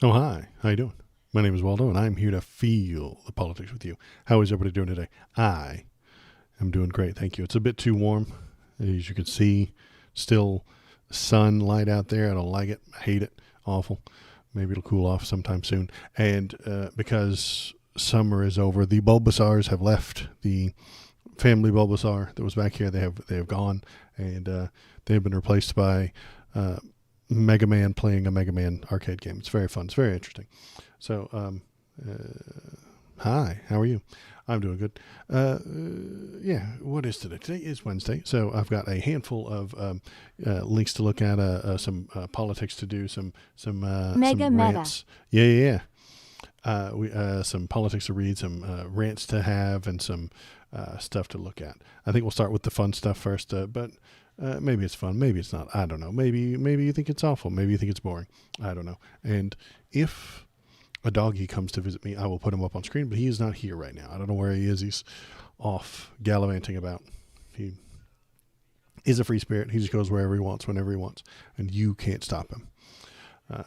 Oh, hi. How you doing? My name is Waldo, and I'm here to feel the politics with you. How is everybody doing today? I am doing great, thank you. It's a bit too warm, as you can see. Still sunlight out there. I don't like it. I hate it. Awful. Maybe it'll cool off sometime soon. And because summer is over, the Bulbasaurs have left. The family Bulbasaur that was back here, they have gone, and they have been replaced by Mega Man playing a Mega Man arcade game. It's very fun. It's very interesting. So, hi, how are you? I'm doing good. Yeah, what is today? Today is Wednesday, so I've got a handful of links to look at, some politics to do, some Mega rants. Yeah. Some politics to read, some rants to have, and some stuff to look at. I think we'll start with the fun stuff first, but maybe it's fun, maybe it's not. I don't know. Maybe you think it's awful. Maybe you think it's boring. I don't know. And if a doggy comes to visit me, I will put him up on screen, but he is not here right now. I don't know where he is. He's off gallivanting about. He is a free spirit. He just goes wherever he wants, whenever he wants, and you can't stop him.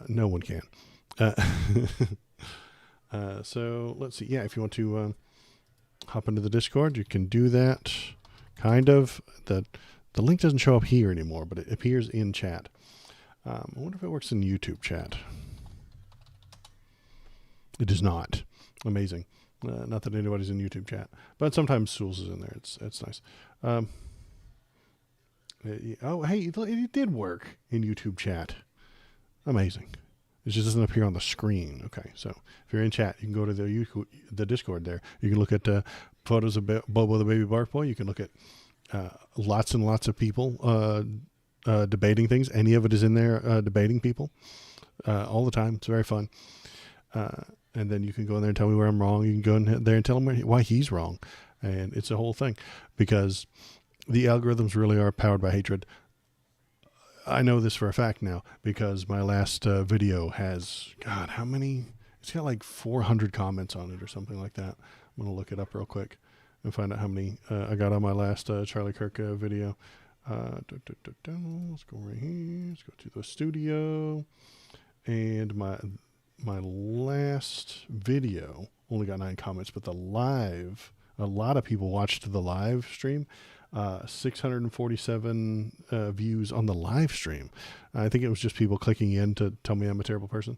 No one can. So let's see. Yeah, if you want to hop into the Discord, you can do that. Kind of. The link doesn't show up here anymore, but it appears in chat. I wonder if it works in YouTube chat. It does not. Amazing. Not that anybody's in YouTube chat, but sometimes Souls is in there. It's nice. Oh, hey, it did work in YouTube chat. Amazing. It just doesn't appear on the screen. Okay, so if you're in chat, you can go to the Discord there. You can look at photos of Bobo the Baby Bark Boy. You can look at lots and lots of people debating things. Any of it is in there debating people all the time. It's very fun. And then you can go in there and tell me where I'm wrong. You can go in there and tell him why he's wrong. And it's a whole thing because the algorithms really are powered by hatred. I know this for a fact now because my last video has, God, how many? It's got like 400 comments on it or something like that. I'm going to look it up real quick and find out how many I got on my last Charlie Kirk video. Let's go right here. Let's go to the studio. And my last video only got 9 comments, but a lot of people watched the live stream. 647 views on the live stream. I think it was just people clicking in to tell me I'm a terrible person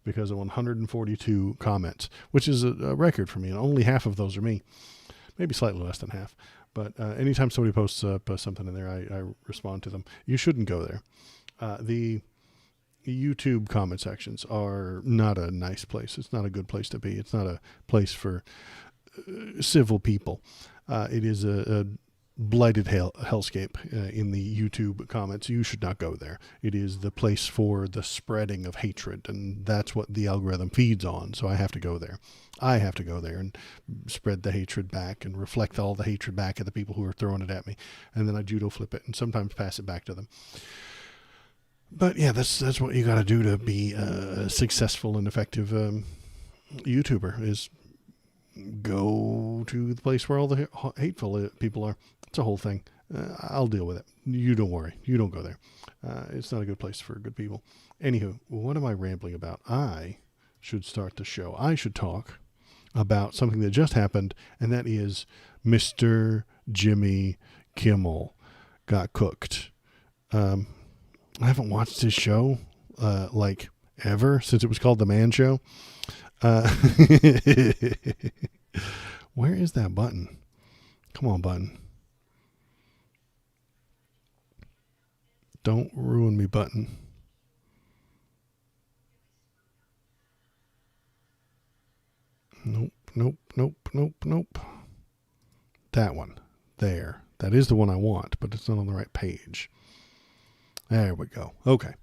because of 142 comments, which is a record for me, and only half of those are me. Maybe slightly less than half. But anytime somebody posts something in there, I respond to them. You shouldn't go there. The YouTube comment sections are not a nice place. It's not a good place to be. It's not a place for civil people. It is a blighted hellscape in the YouTube comments. You should not go there. It is the place for the spreading of hatred, and that's what the algorithm feeds on. So I have to go there. I have to go there and spread the hatred back and reflect all the hatred back at the people who are throwing it at me. And then I judo flip it and sometimes pass it back to them. But yeah, that's what you got to do to be a successful and effective YouTuber is go to the place where all the hateful people are. It's a whole thing. I'll deal with it. You don't worry. You don't go there. It's not a good place for good people. Anywho, what am I rambling about? I should start the show. I should talk about something that just happened, and that is Mr. Jimmy Kimmel got cooked. I haven't watched his show like ever since it was called The Man Show. Where is that button? Come on, button. Don't ruin me, button. Nope. That one. There. That is the one I want, but it's not on the right page. There we go. Okay.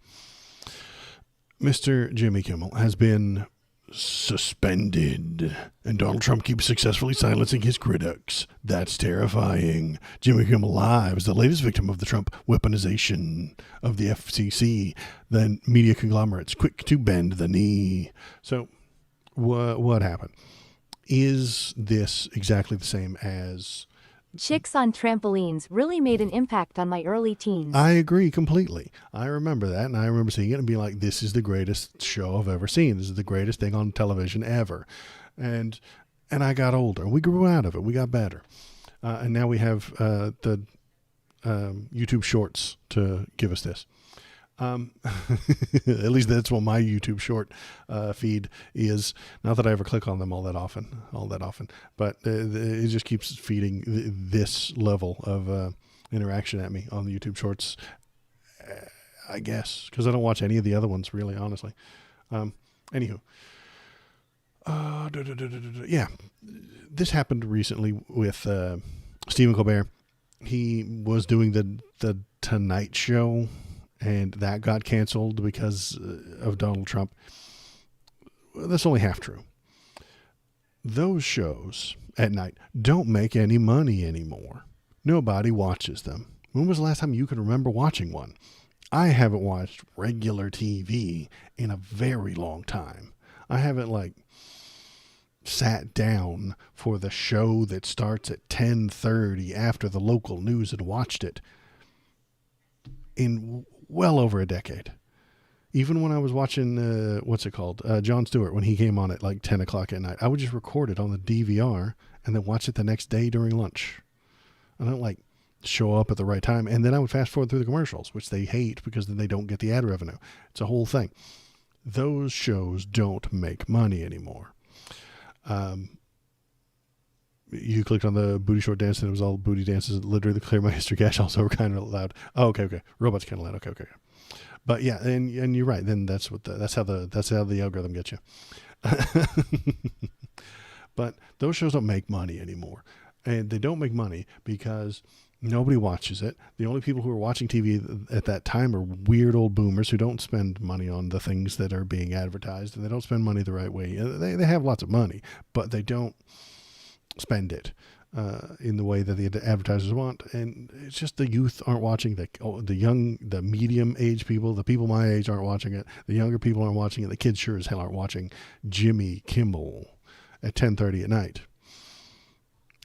Mr. Jimmy Kimmel has been suspended, and Donald Trump keeps successfully silencing his critics. That's terrifying. Jimmy Kimmel Live is the latest victim of the Trump weaponization of the FCC, the media conglomerates quick to bend the knee. So what happened? Is this exactly the same as Chicks on trampolines really made an impact on my early teens. I agree completely. I remember that, and I remember seeing it and being like, this is the greatest show I've ever seen. This is the greatest thing on television ever. And I got older. We grew out of it. We got better. And now we have the YouTube Shorts to give us this. At least that's what my YouTube short feed is. Not that I ever click on them all that often, but it just keeps feeding this level of interaction at me on the YouTube shorts, I guess, because I don't watch any of the other ones, really, honestly. Anywho. Yeah, this happened recently with Stephen Colbert. He was doing the Tonight Show, and that got canceled because of Donald Trump. That's only half true. Those shows at night don't make any money anymore. Nobody watches them. When was the last time you can remember watching one? I haven't watched regular TV in a very long time. I haven't sat down for the show that starts at 10:30 after the local news and watched it in well over a decade. Even when I was watching, Jon Stewart, when he came on at 10 o'clock at night, I would just record it on the DVR and then watch it the next day during lunch. I don't show up at the right time. And then I would fast forward through the commercials, which they hate because then they don't get the ad revenue. It's a whole thing. Those shows don't make money anymore. You clicked on the booty short dance and it was all booty dances. Literally, clear my history cache also were kind of loud. Oh, okay. Robots kind of loud. Okay. But yeah, and you're right. Then that's how the algorithm gets you. But those shows don't make money anymore, and they don't make money because nobody watches it. The only people who are watching TV at that time are weird old boomers who don't spend money on the things that are being advertised, and they don't spend money the right way. They have lots of money, but they don't spend it in the way that the advertisers want. And it's just the youth aren't watching. The medium age people, the people my age aren't watching it. The younger people aren't watching it. The kids sure as hell aren't watching Jimmy Kimmel at 10:30 at night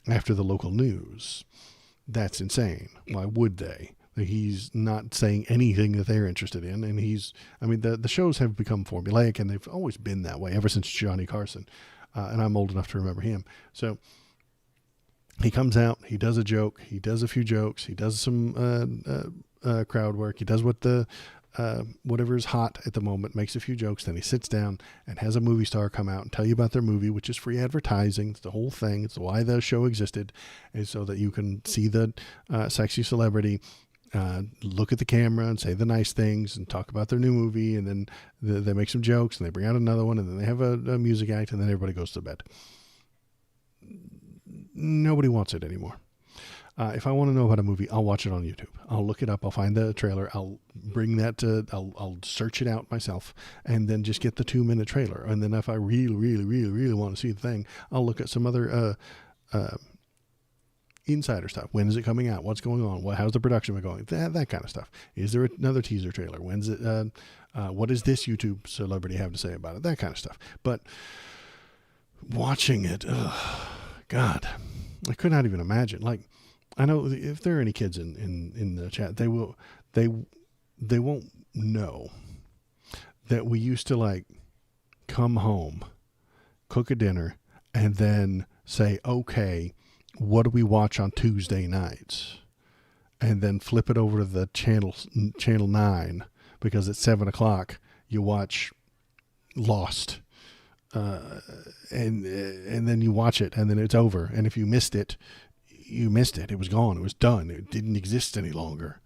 after the local news. That's insane. Why would they? He's not saying anything that they're interested in. And the shows have become formulaic, and they've always been that way ever since Johnny Carson. And I'm old enough to remember him. So he comes out, he does a joke, he does a few jokes, he does some crowd work, he does whatever is hot at the moment, makes a few jokes, then he sits down and has a movie star come out and tell you about their movie, which is free advertising. It's the whole thing. It's why the show existed, is so that you can see the sexy celebrity look at the camera and say the nice things and talk about their new movie, and then they make some jokes and they bring out another one, and then they have a music act, and then everybody goes to bed. Nobody wants it anymore. If I want to know about a movie, I'll watch it on YouTube. I'll look it up. I'll find the trailer. I'll bring that I'll search it out myself, and then just get the 2-minute trailer. And then if I really, really, really, really want to see the thing, I'll look at some other insider stuff. When is it coming out? What's going on? How's the production going? That kind of stuff. Is there another teaser trailer? When's it? What does this YouTube celebrity have to say about it? That kind of stuff. But watching it, God, I could not even imagine. I know if there are any kids in the chat, they won't know that we used to come home, cook a dinner, and then say, okay, what do we watch on Tuesday nights? And then flip it over to the channel 9, because at 7 o'clock you watch Lost. And then you watch it, and then it's over. And if you missed it, you missed it. It was gone. It was done. It didn't exist any longer.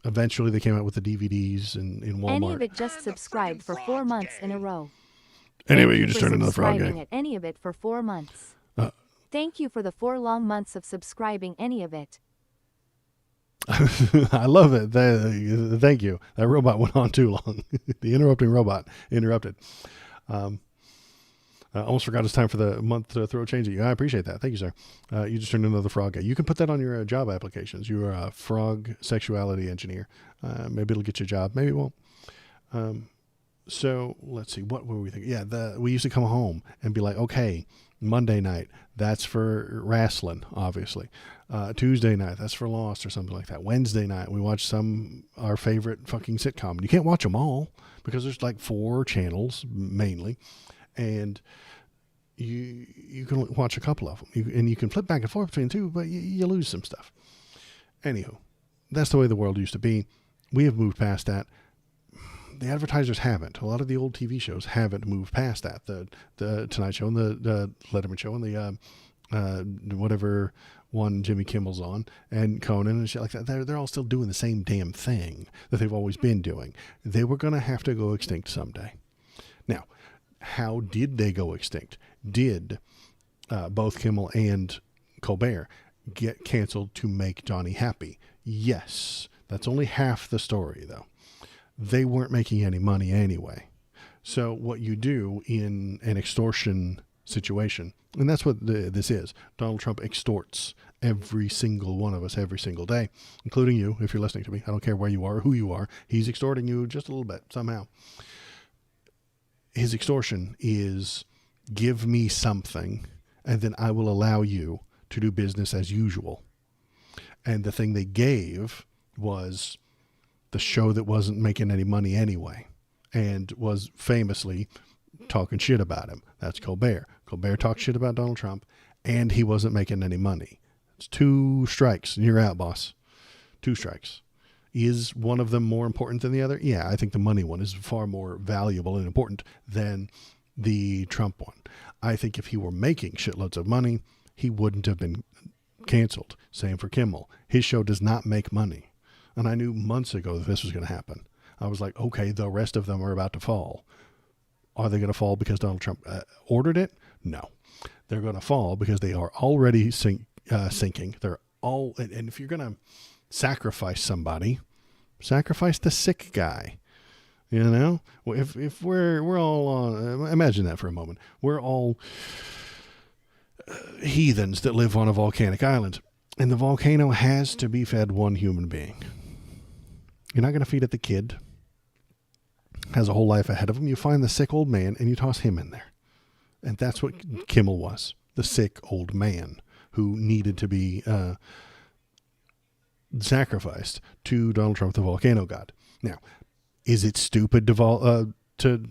Eventually, they came out with the DVDs in Walmart. Any of it just subscribed for 4 months in a row. Anyway, you just turned another frog game. At Any of it for 4 months. Thank you for the 4 long months of subscribing Any of it. I love it. Thank you. That robot went on too long. The interrupting robot interrupted. I almost forgot it's time for the month to throw a change at you. I appreciate that. Thank you, sir. You just turned another frog guy. You can put that on your job applications. You're a frog sexuality engineer. Maybe it'll get you a job. Maybe it won't. So let's see. What were we thinking? Yeah, we used to come home and be like, okay, Monday night, that's for wrestling, obviously. Tuesday night, that's for Lost or something like that. Wednesday night, we watch our favorite fucking sitcom. And you can't watch them all because there's like 4 channels mainly. And you can watch a couple of them. And you can flip back and forth between 2, but you lose some stuff. Anywho, that's the way the world used to be. We have moved past that. The advertisers haven't. A lot of the old TV shows haven't moved past that. The Tonight Show and the Letterman Show and the whatever one Jimmy Kimmel's on and Conan and shit like that. They're all still doing the same damn thing that they've always been doing. They were going to have to go extinct someday. Now, how did they go extinct? Did both Kimmel and Colbert get canceled to make Johnny happy? Yes. That's only half the story, though. They weren't making any money anyway. So what you do in an extortion situation, and that's what this is. Donald Trump extorts every single one of us every single day, including you, if you're listening to me. I don't care where you are or who you are. He's extorting you just a little bit somehow. His extortion is give me something, and then I will allow you to do business as usual. And the thing they gave was the show that wasn't making any money anyway and was famously talking shit about him. That's Colbert. Colbert talked shit about Donald Trump and he wasn't making any money. It's 2 strikes and you're out, boss. 2 strikes. Is one of them more important than the other? Yeah, I think the money one is far more valuable and important than the Trump one. I think if he were making shitloads of money, he wouldn't have been canceled. Same for Kimmel. His show does not make money. And I knew months ago that this was going to happen. I was like, okay, the rest of them are about to fall. Are they going to fall because Donald Trump ordered it? No. They're going to fall because they are already sinking. They're all, and if you're going to sacrifice somebody, sacrifice the sick guy. You know, if we're all on, imagine that for a moment. We're all heathens that live on a volcanic island, and the volcano has to be fed one human being. You're not going to feed it the kid. Has a whole life ahead of him. You find the sick old man and you toss him in there. And that's what Kimmel was. The sick old man who needed to be sacrificed to Donald Trump, the volcano god. Now, is it stupid to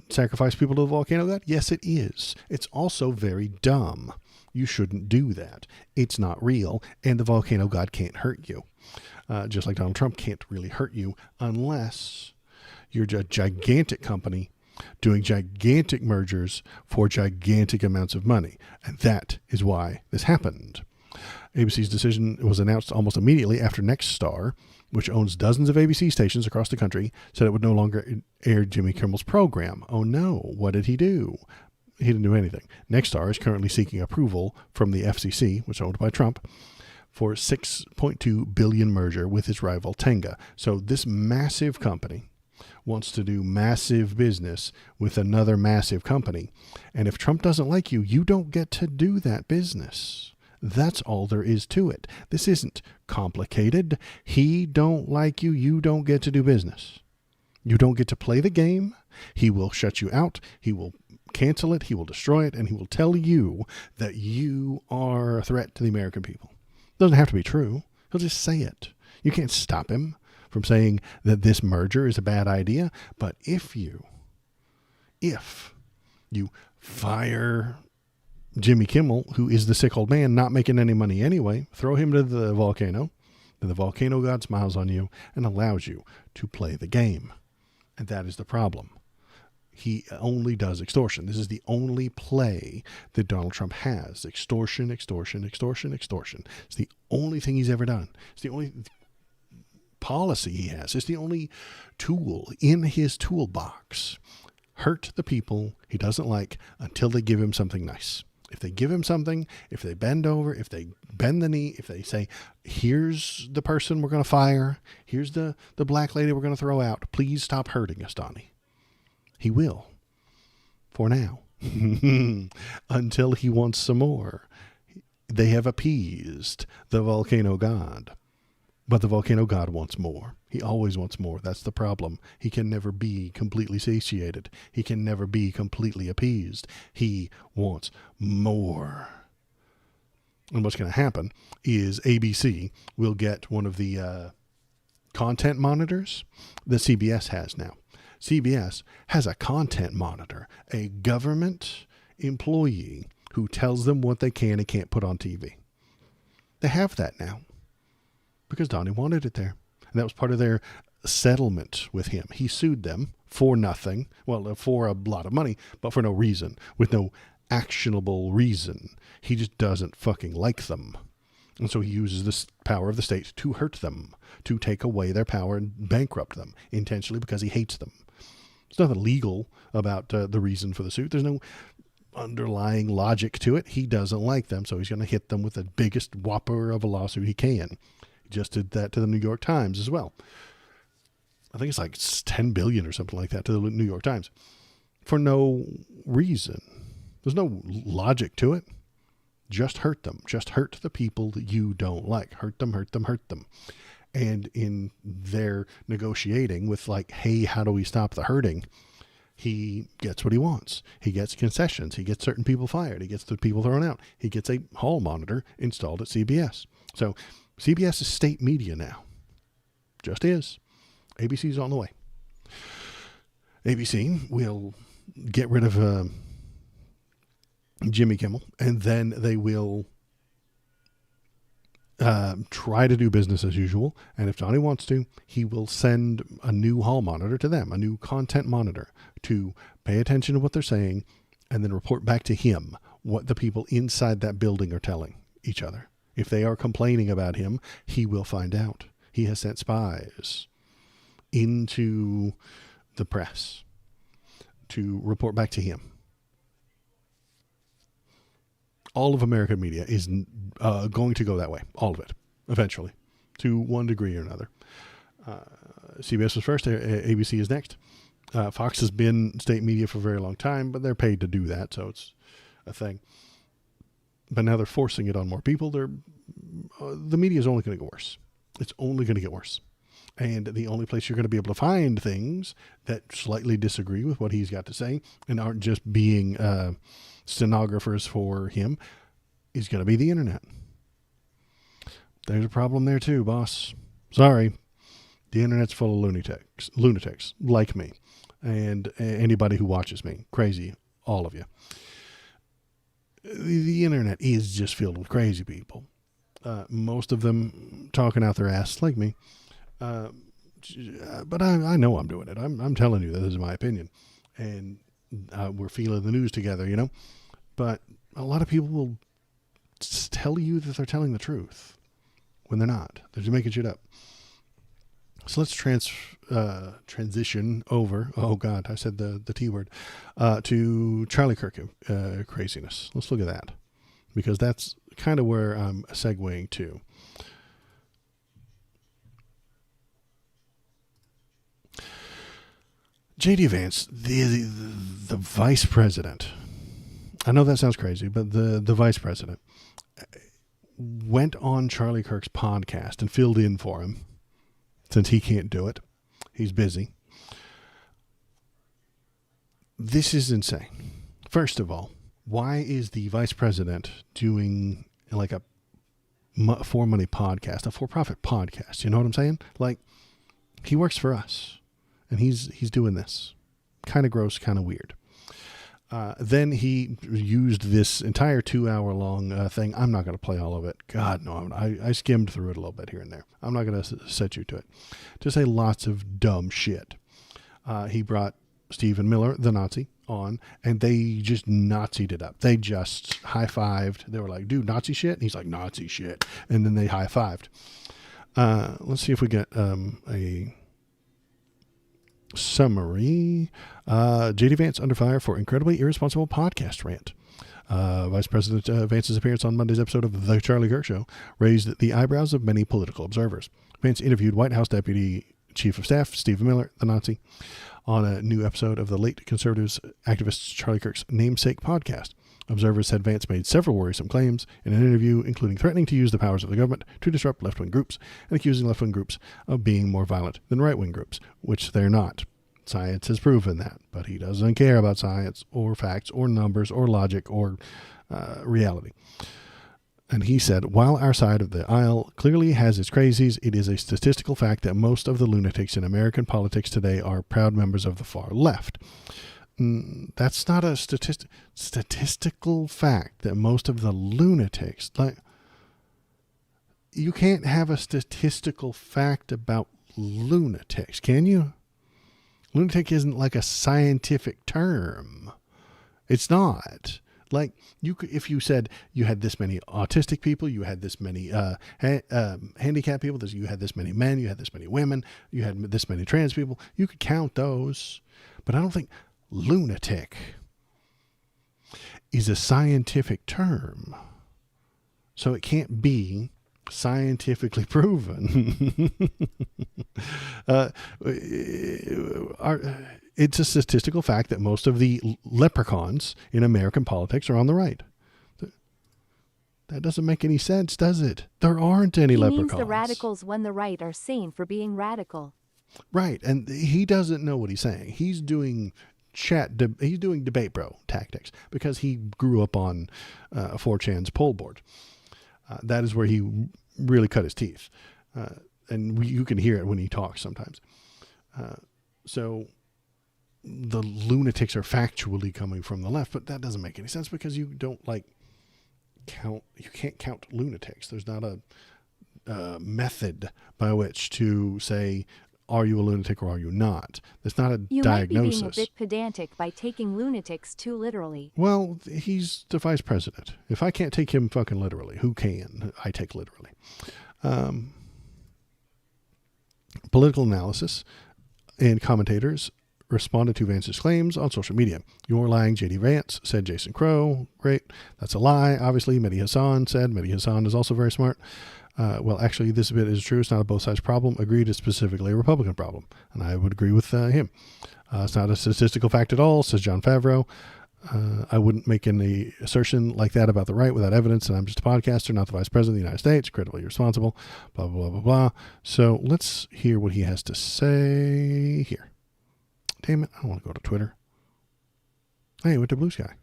sacrifice people to the volcano god? Yes, it is. It's also very dumb. You shouldn't do that. It's not real, and the volcano god can't hurt you. Just like Donald Trump can't really hurt you unless you're a gigantic company doing gigantic mergers for gigantic amounts of money. And that is why this happened. ABC's decision was announced almost immediately after Nexstar, which owns dozens of ABC stations across the country, said it would no longer air Jimmy Kimmel's program. Oh no, what did he do? He didn't do anything. Nexstar is currently seeking approval from the FCC, which is owned by Trump, for $6.2 billion merger with its rival Tenga. So this massive company wants to do massive business with another massive company. And if Trump doesn't like you, you don't get to do that business. That's all there is to it. This isn't complicated. He don't like you, you don't get to do business. You don't get to play the game. He will shut you out. He will cancel it. He will destroy it. And he will tell you that you are a threat to the American people. Doesn't have to be true. He'll just say it. You can't stop him from saying that this merger is a bad idea. But if you fire Jimmy Kimmel, who is the sick old man, not making any money anyway, throw him to the volcano, then the volcano god smiles on you and allows you to play the game. And that is the problem. He only does extortion. This is the only play that Donald Trump has. Extortion, extortion, extortion, extortion. It's the only thing he's ever done. It's the only policy he has. It's the only tool in his toolbox. Hurt the people he doesn't like until they give him something nice. If they give him something, if they bend over, if they bend the knee, if they say, here's the person we're going to fire, here's the black lady we're going to throw out, please stop hurting us, Donnie. He will, for now, until he wants some more. They have appeased the volcano god. But the volcano god wants more. He always wants more. That's the problem. He can never be completely satiated. He can never be completely appeased. He wants more. And what's going to happen is ABC will get one of the content monitors that CBS has now. CBS has a content monitor, a government employee who tells them what they can and can't put on TV. They have that now because Donnie wanted it there. And that was part of their settlement with him. He sued them for nothing, well, for a lot of money, but for no reason, with no actionable reason. He just doesn't fucking like them. And so he uses the power of the state to hurt them, to take away their power and bankrupt them intentionally because he hates them. There's nothing legal about the reason for the suit. There's no underlying logic to it. He doesn't like them, so he's going to hit them with the biggest whopper of a lawsuit he can. He just did that to the New York Times as well. I think it's like $10 billion or something like that to the New York Times for no reason. There's no logic to it. Just hurt them. Just hurt the people that you don't like. Hurt them, hurt them, hurt them. And in their negotiating with like, hey, how do we stop the hurting? He gets what he wants. He gets concessions. He gets certain people fired. He gets the people thrown out. He gets a hall monitor installed at CBS. So CBS is state media now. Just is. ABC's on the way. ABC will get rid of Jimmy Kimmel, and then they will try to do business as usual. And if Johnny wants to, he will send a new hall monitor to them, a new content monitor, to pay attention to what they're saying and then report back to him what the people inside that building are telling each other. If they are complaining about him, he will find out. He has sent spies into the press to report back to him. All of American media is going to go that way. All of it, eventually, to one degree or another. CBS was first. ABC is next. Fox has been state media for a very long time, but they're paid to do that, so it's a thing. But now they're forcing it on more people. The media is only going to get worse. It's only going to get worse. And the only place you're going to be able to find things that slightly disagree with what he's got to say and aren't just being stenographers for him is going to be the internet. There's a problem there too, boss. Sorry. The internet's full of lunatics like me and anybody who watches me. Crazy, all of you. The internet is just filled with crazy people. Most of them talking out their ass like me. But I know I'm doing it. I'm telling you that this is my opinion. And we're feeling the news together, you know. But a lot of people will tell you that they're telling the truth when they're not. They're just making shit up. So let's transition over. Oh God, I said the T word. To Charlie Kirk craziness. Let's look at that because that's kind of where I'm segueing to. J.D. Vance, the vice president. I know that sounds crazy, but the vice president went on Charlie Kirk's podcast and filled in for him since he can't do it. He's busy. This is insane. First of all, why is the vice president doing like a for money podcast, a for-profit podcast? You know what I'm saying? Like, he works for us and he's doing this. Kind of gross, kind of weird. Then he used this entire 2-hour-long thing. I'm not going to play all of it. God, no. I skimmed through it a little bit here and there. I'm not going to set you to it. To say lots of dumb shit. He brought Stephen Miller, the Nazi, on, and they just Nazi'd it up. They just high-fived. They were like, dude, Nazi shit? And he's like, Nazi shit. And then they high-fived. Let's see if we get a summary. J.D. Vance under fire for incredibly irresponsible podcast rant. Vice President Vance's appearance on Monday's episode of The Charlie Kirk Show raised the eyebrows of many political observers. Vance interviewed White House Deputy Chief of Staff Stephen Miller, the Nazi, on a new episode of the late conservatives activist Charlie Kirk's namesake podcast. Observers said Vance made several worrisome claims in an interview, including threatening to use the powers of the government to disrupt left-wing groups and accusing left-wing groups of being more violent than right-wing groups, which they're not. Science has proven that, but he doesn't care about science or facts or numbers or logic or reality. And he said, while our side of the aisle clearly has its crazies, it is a statistical fact that most of the lunatics in American politics today are proud members of the far left. That's not a statistical fact that most of the lunatics, like, you can't have a statistical fact about lunatics, can you? Lunatic isn't like a scientific term. It's not. Like, you could, if you said you had this many autistic people, you had this many handicapped people, you had this many men, you had this many women, you had this many trans people, you could count those. But I don't think lunatic is a scientific term. So it can't be scientifically proven. It's a statistical fact that most of the leprechauns in American politics are on the right. That doesn't make any sense, does it? There aren't any leprechauns. He means the radicals when the right are sane for being radical. Right, and he doesn't know what he's saying. He's doing he's doing debate bro tactics because he grew up on 4chan's poll board. That is where he really cut his teeth. And you can hear it when he talks sometimes. So the lunatics are factually coming from the left, but that doesn't make any sense because you don't count. You can't count lunatics. There's not a method by which to say, are you a lunatic or are you not? There's not a diagnosis. You might be being a bit pedantic by taking lunatics too literally. Well, he's the vice president. If I can't take him fucking literally, who can I take literally? Political analysis and commentators responded to Vance's claims on social media. You're lying, J.D. Vance, said Jason Crow. Great. That's a lie. Obviously, Mehdi Hassan said. Mehdi Hassan is also very smart. Well, actually, this bit is true. It's not a both sides problem. Agreed, it's specifically a Republican problem. And I would agree with him. It's not a statistical fact at all, says John Favreau. I wouldn't make any assertion like that about the right without evidence, and I'm just a podcaster, not the vice president of the United States, critically irresponsible, blah, blah, blah, blah, blah. So let's hear what he has to say here. Damn it, I don't want to go to Twitter. Hey, went to Blue Sky.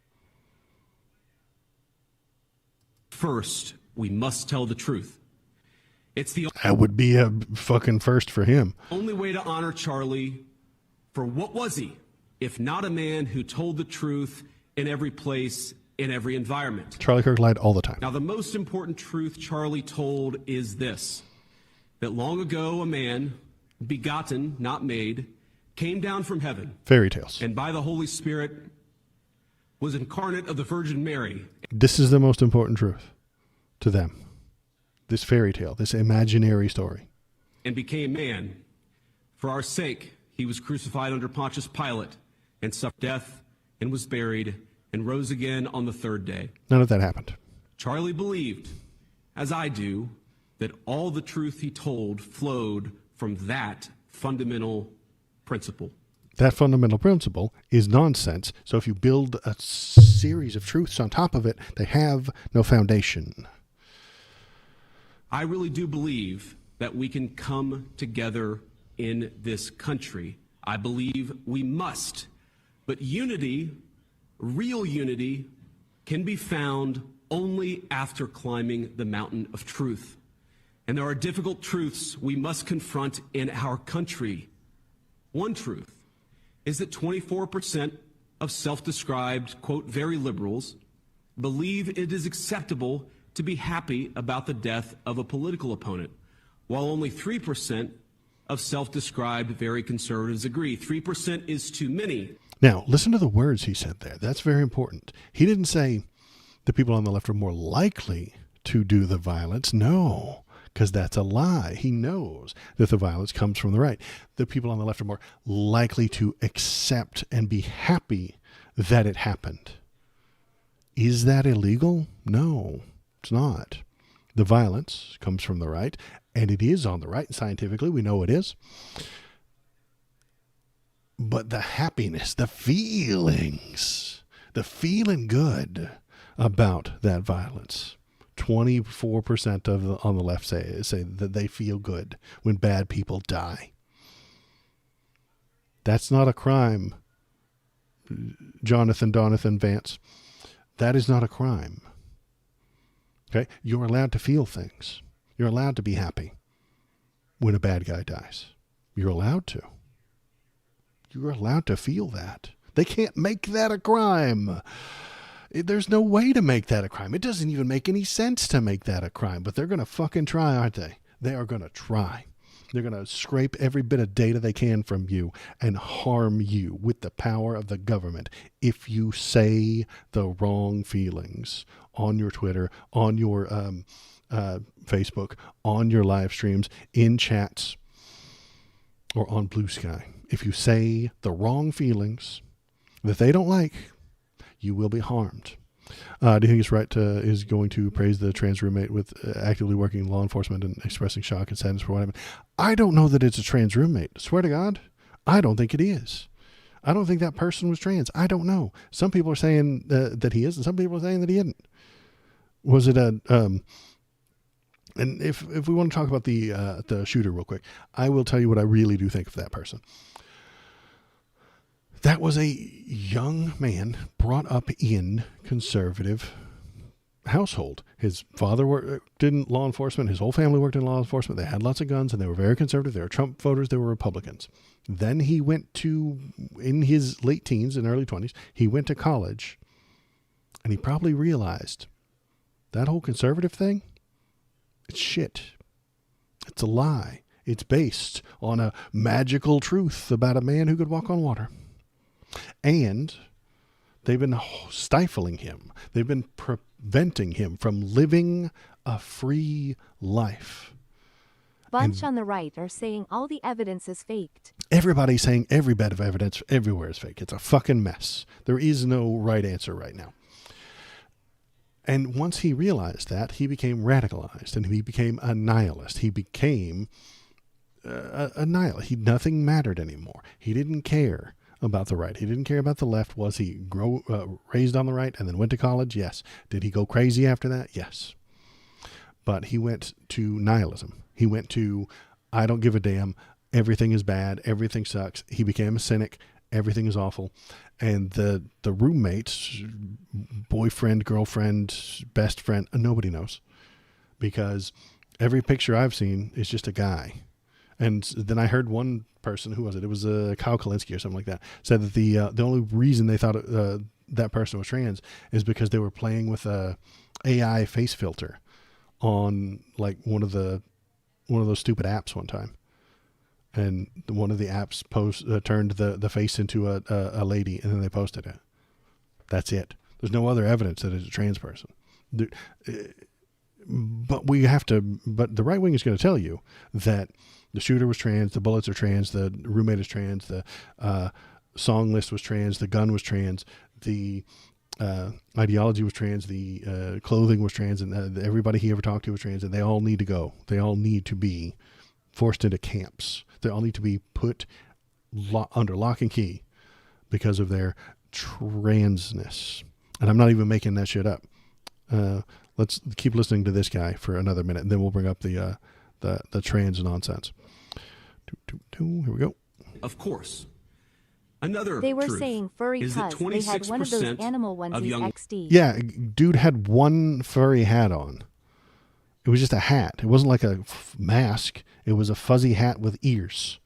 First, we must tell the truth. It's the That would be a fucking first for him. only way to honor Charlie for what was he, if not a man who told the truth in every place, in every environment. Charlie Kirk lied all the time. Now, the most important truth Charlie told is this, that long ago a man, begotten, not made, came down from heaven. Fairy tales. And by the Holy Spirit was incarnate of the Virgin Mary. This is the most important truth to them. This fairy tale, this imaginary story. And became man. For our sake, he was crucified under Pontius Pilate and suffered death and was buried and rose again on the third day. None of that happened. Charlie believed, as I do, that all the truth he told flowed from that fundamental principle. That fundamental principle is nonsense. So if you build a series of truths on top of it, they have no foundation. I really do believe that we can come together in this country. I believe we must. But unity, real unity, can be found only after climbing the mountain of truth. And there are difficult truths we must confront in our country. One truth is that 24% of self-described, quote, very liberals believe it is acceptable to be happy about the death of a political opponent, while only 3% of self-described very conservatives agree. 3% is too many. Now, listen to the words he said there. That's very important. He didn't say the people on the left are more likely to do the violence. No, because that's a lie. He knows that the violence comes from the right. The people on the left are more likely to accept and be happy that it happened. Is that illegal? No, it's not. The violence comes from the right, and it is on the right. Scientifically, we know it is. But the happiness, the feelings, the feeling good about that violence. 24% on the left say that they feel good when bad people die. That's not a crime, Jonathan Vance. That is not a crime. Okay? You're allowed to feel things. You're allowed to be happy when a bad guy dies. You're allowed to. You're allowed to feel that. They can't make that a crime. There's no way to make that a crime. It doesn't even make any sense to make that a crime, but they're going to fucking try, aren't they? They are going to try. They're going to scrape every bit of data they can from you and harm you with the power of the government if you say the wrong feelings on your Twitter, on your Facebook, on your live streams, in chats, or on Blue Sky. If you say the wrong feelings that they don't like, you will be harmed. Do you think it's right is going to praise the trans roommate with actively working in law enforcement and expressing shock and sadness for what happened? I don't know that it's a trans roommate. Swear to God, I don't think it is. I don't think that person was trans. I don't know. Some people are saying that he is, and some people are saying that he isn't. Was it a... and if we want to talk about the shooter real quick, I will tell you what I really do think of that person. That was a young man brought up in conservative household. His father worked in law enforcement. His whole family worked in law enforcement. They had lots of guns, and they were very conservative. They were Trump voters. They were Republicans. Then he went to, in his late teens and early 20s, he went to college, and he probably realized that whole conservative thing, it's shit. It's a lie. It's based on a magical truth about a man who could walk on water. And they've been stifling him. They've been preventing him from living a free life. Bunch on the right are saying all the evidence is faked. Everybody's saying every bit of evidence everywhere is fake. It's a fucking mess. There is no right answer right now. And once he realized that, he became radicalized and he became a nihilist. He became a nihilist. Nothing mattered anymore. He didn't care about the right. He didn't care about the left. Was he raised on the right and then went to college? Yes. Did he go crazy after that? Yes. But he went to nihilism. He went to, I don't give a damn. Everything is bad. Everything sucks. He became a cynic. Everything is awful. And the roommates, boyfriend, girlfriend, best friend, nobody knows. Because every picture I've seen is just a guy. And then I heard one person, who was it? It was Kyle Kalinske or something like that, said that the only reason they thought that person was trans is because they were playing with a AI face filter on like one of those stupid apps one time. And one of the apps turned the face into a lady, and then they posted it. That's it. There's no other evidence that it's a trans person. But the right wing is going to tell you that the shooter was trans, the bullets are trans, the roommate is trans, the song list was trans, the gun was trans, the ideology was trans, the clothing was trans, and everybody he ever talked to was trans, and they all need to go. They all need to be forced into camps. They all need to be put under lock and key because of their transness. And I'm not even making that shit up. Let's keep listening to this guy for another minute, and then we'll bring up the trans nonsense. Here we go. Of course. Another They were truth saying furry is that cuz they had one of those 26% animal of onesies young XD. Yeah, dude had one furry hat on. It was just a hat. It wasn't like a mask. It was a fuzzy hat with ears.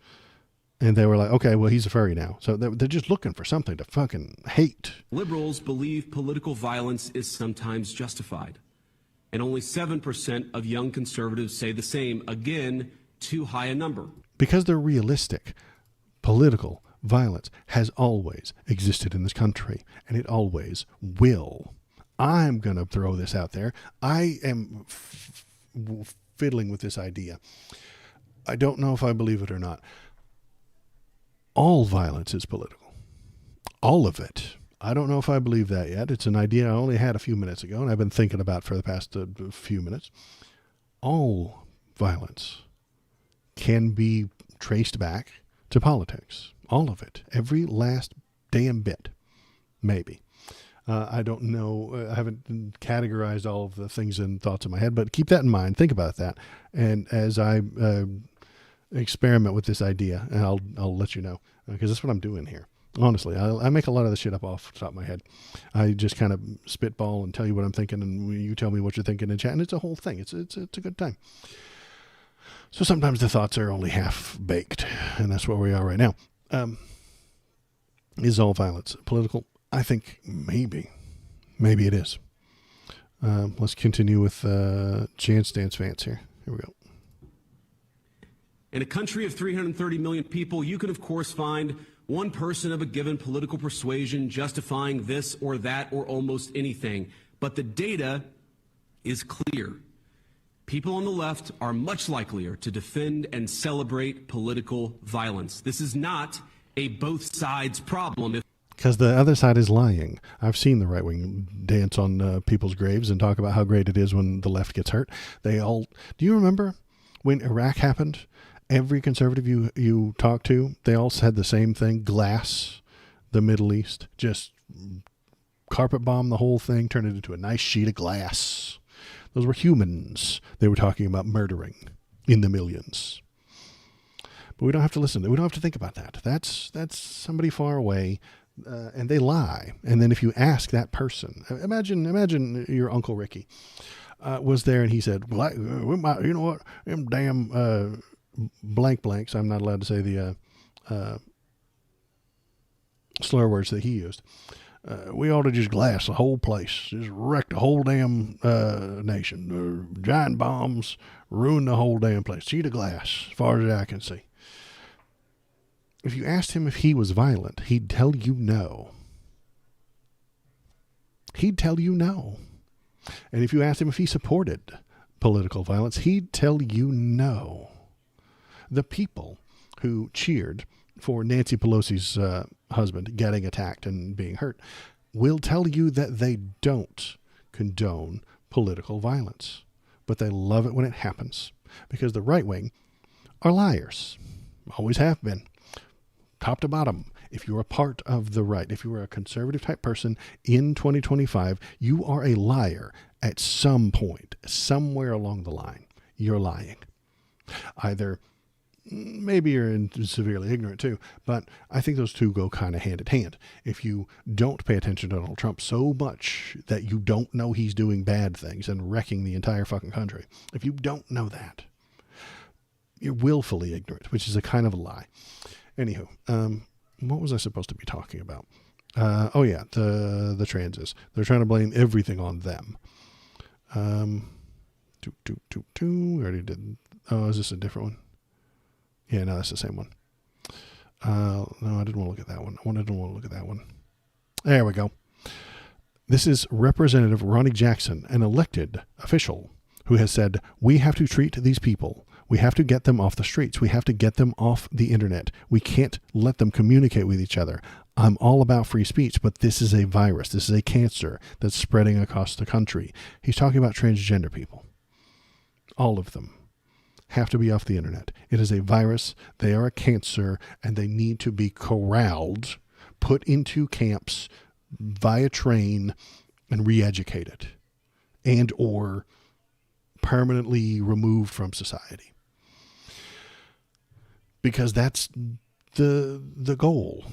And they were like, okay, well, he's a furry now. So they're just looking for something to fucking hate. liberals believe political violence is sometimes justified. And only 7% of young conservatives say the same. Again, too high a number. Because they're realistic. Political violence has always existed in this country, and it always will. I'm going to throw this out there. I am fiddling with this idea. I don't know if I believe it or not. All violence is political. All of it. I don't know if I believe that yet. It's an idea I only had a few minutes ago, and I've been thinking about for the past few minutes. All violence can be traced back to politics. All of it. Every last damn bit. Maybe. I don't know. I haven't categorized all of the things and thoughts in my head, but keep that in mind. Think about that. And as I experiment with this idea, and I'll let you know, because that's what I'm doing here. Honestly, I make a lot of the shit up off the top of my head. I just kind of spitball and tell you what I'm thinking, and you tell me what you're thinking in chat, and it's a whole thing. It's a good time. So sometimes the thoughts are only half baked, and that's where we are right now. Is all violence political? I think maybe it is. Let's continue with Chance Dance Vance here. Here we go. In a country of 330 million people, you can, of course, find one person of a given political persuasion justifying this or that or almost anything. But the data is clear. People on the left are much likelier to defend and celebrate political violence. This is not a both sides problem. Because the other side is lying. I've seen the right wing dance on people's graves and talk about how great it is when the left gets hurt. Do you remember when Iraq happened? Every conservative you talk to, they all said the same thing: glass the Middle East, just carpet bomb the whole thing, turn it into a nice sheet of glass. Those were humans they were talking about murdering in the millions. But we don't have to listen. We don't have to think about that. That's somebody far away. And they lie. And then if you ask that person, imagine your Uncle Ricky was there and he said, well, you know what, them damn blank blanks, I'm not allowed to say the slur words that he used. We ought to just glass the whole place, just wreck the whole damn nation. Giant bombs ruin the whole damn place. Sheet of glass, as far as I can see. If you asked him if he was violent, he'd tell you no. He'd tell you no. And if you asked him if he supported political violence, he'd tell you no. The people who cheered for Nancy Pelosi's husband getting attacked and being hurt will tell you that they don't condone political violence. But they love it when it happens, because the right wing are liars. Always have been. Top to bottom, if you're a part of the right, if you are a conservative type person in 2025, you are a liar at some point, somewhere along the line. You're lying. Either, maybe you're severely ignorant too, but I think those two go kind of hand in hand. If you don't pay attention to Donald Trump so much that you don't know he's doing bad things and wrecking the entire fucking country, if you don't know that, you're willfully ignorant, which is a kind of a lie. Anywho, what was I supposed to be talking about? Oh yeah, the transes. They're trying to blame everything on them. We already did. Oh, is this a different one? Yeah, no, that's the same one. No, I didn't want to look at that one. I didn't want to look at that one. There we go. This is Representative Ronnie Jackson, an elected official, who has said, we have to treat these people. We have to get them off the streets. We have to get them off the internet. We can't let them communicate with each other. I'm all about free speech, but this is a virus. This is a cancer that's spreading across the country. He's talking about transgender people. All of them have to be off the internet. It is a virus. They are a cancer, and they need to be corralled, put into camps via train, and re-educated, and or permanently removed from society. Because that's the goal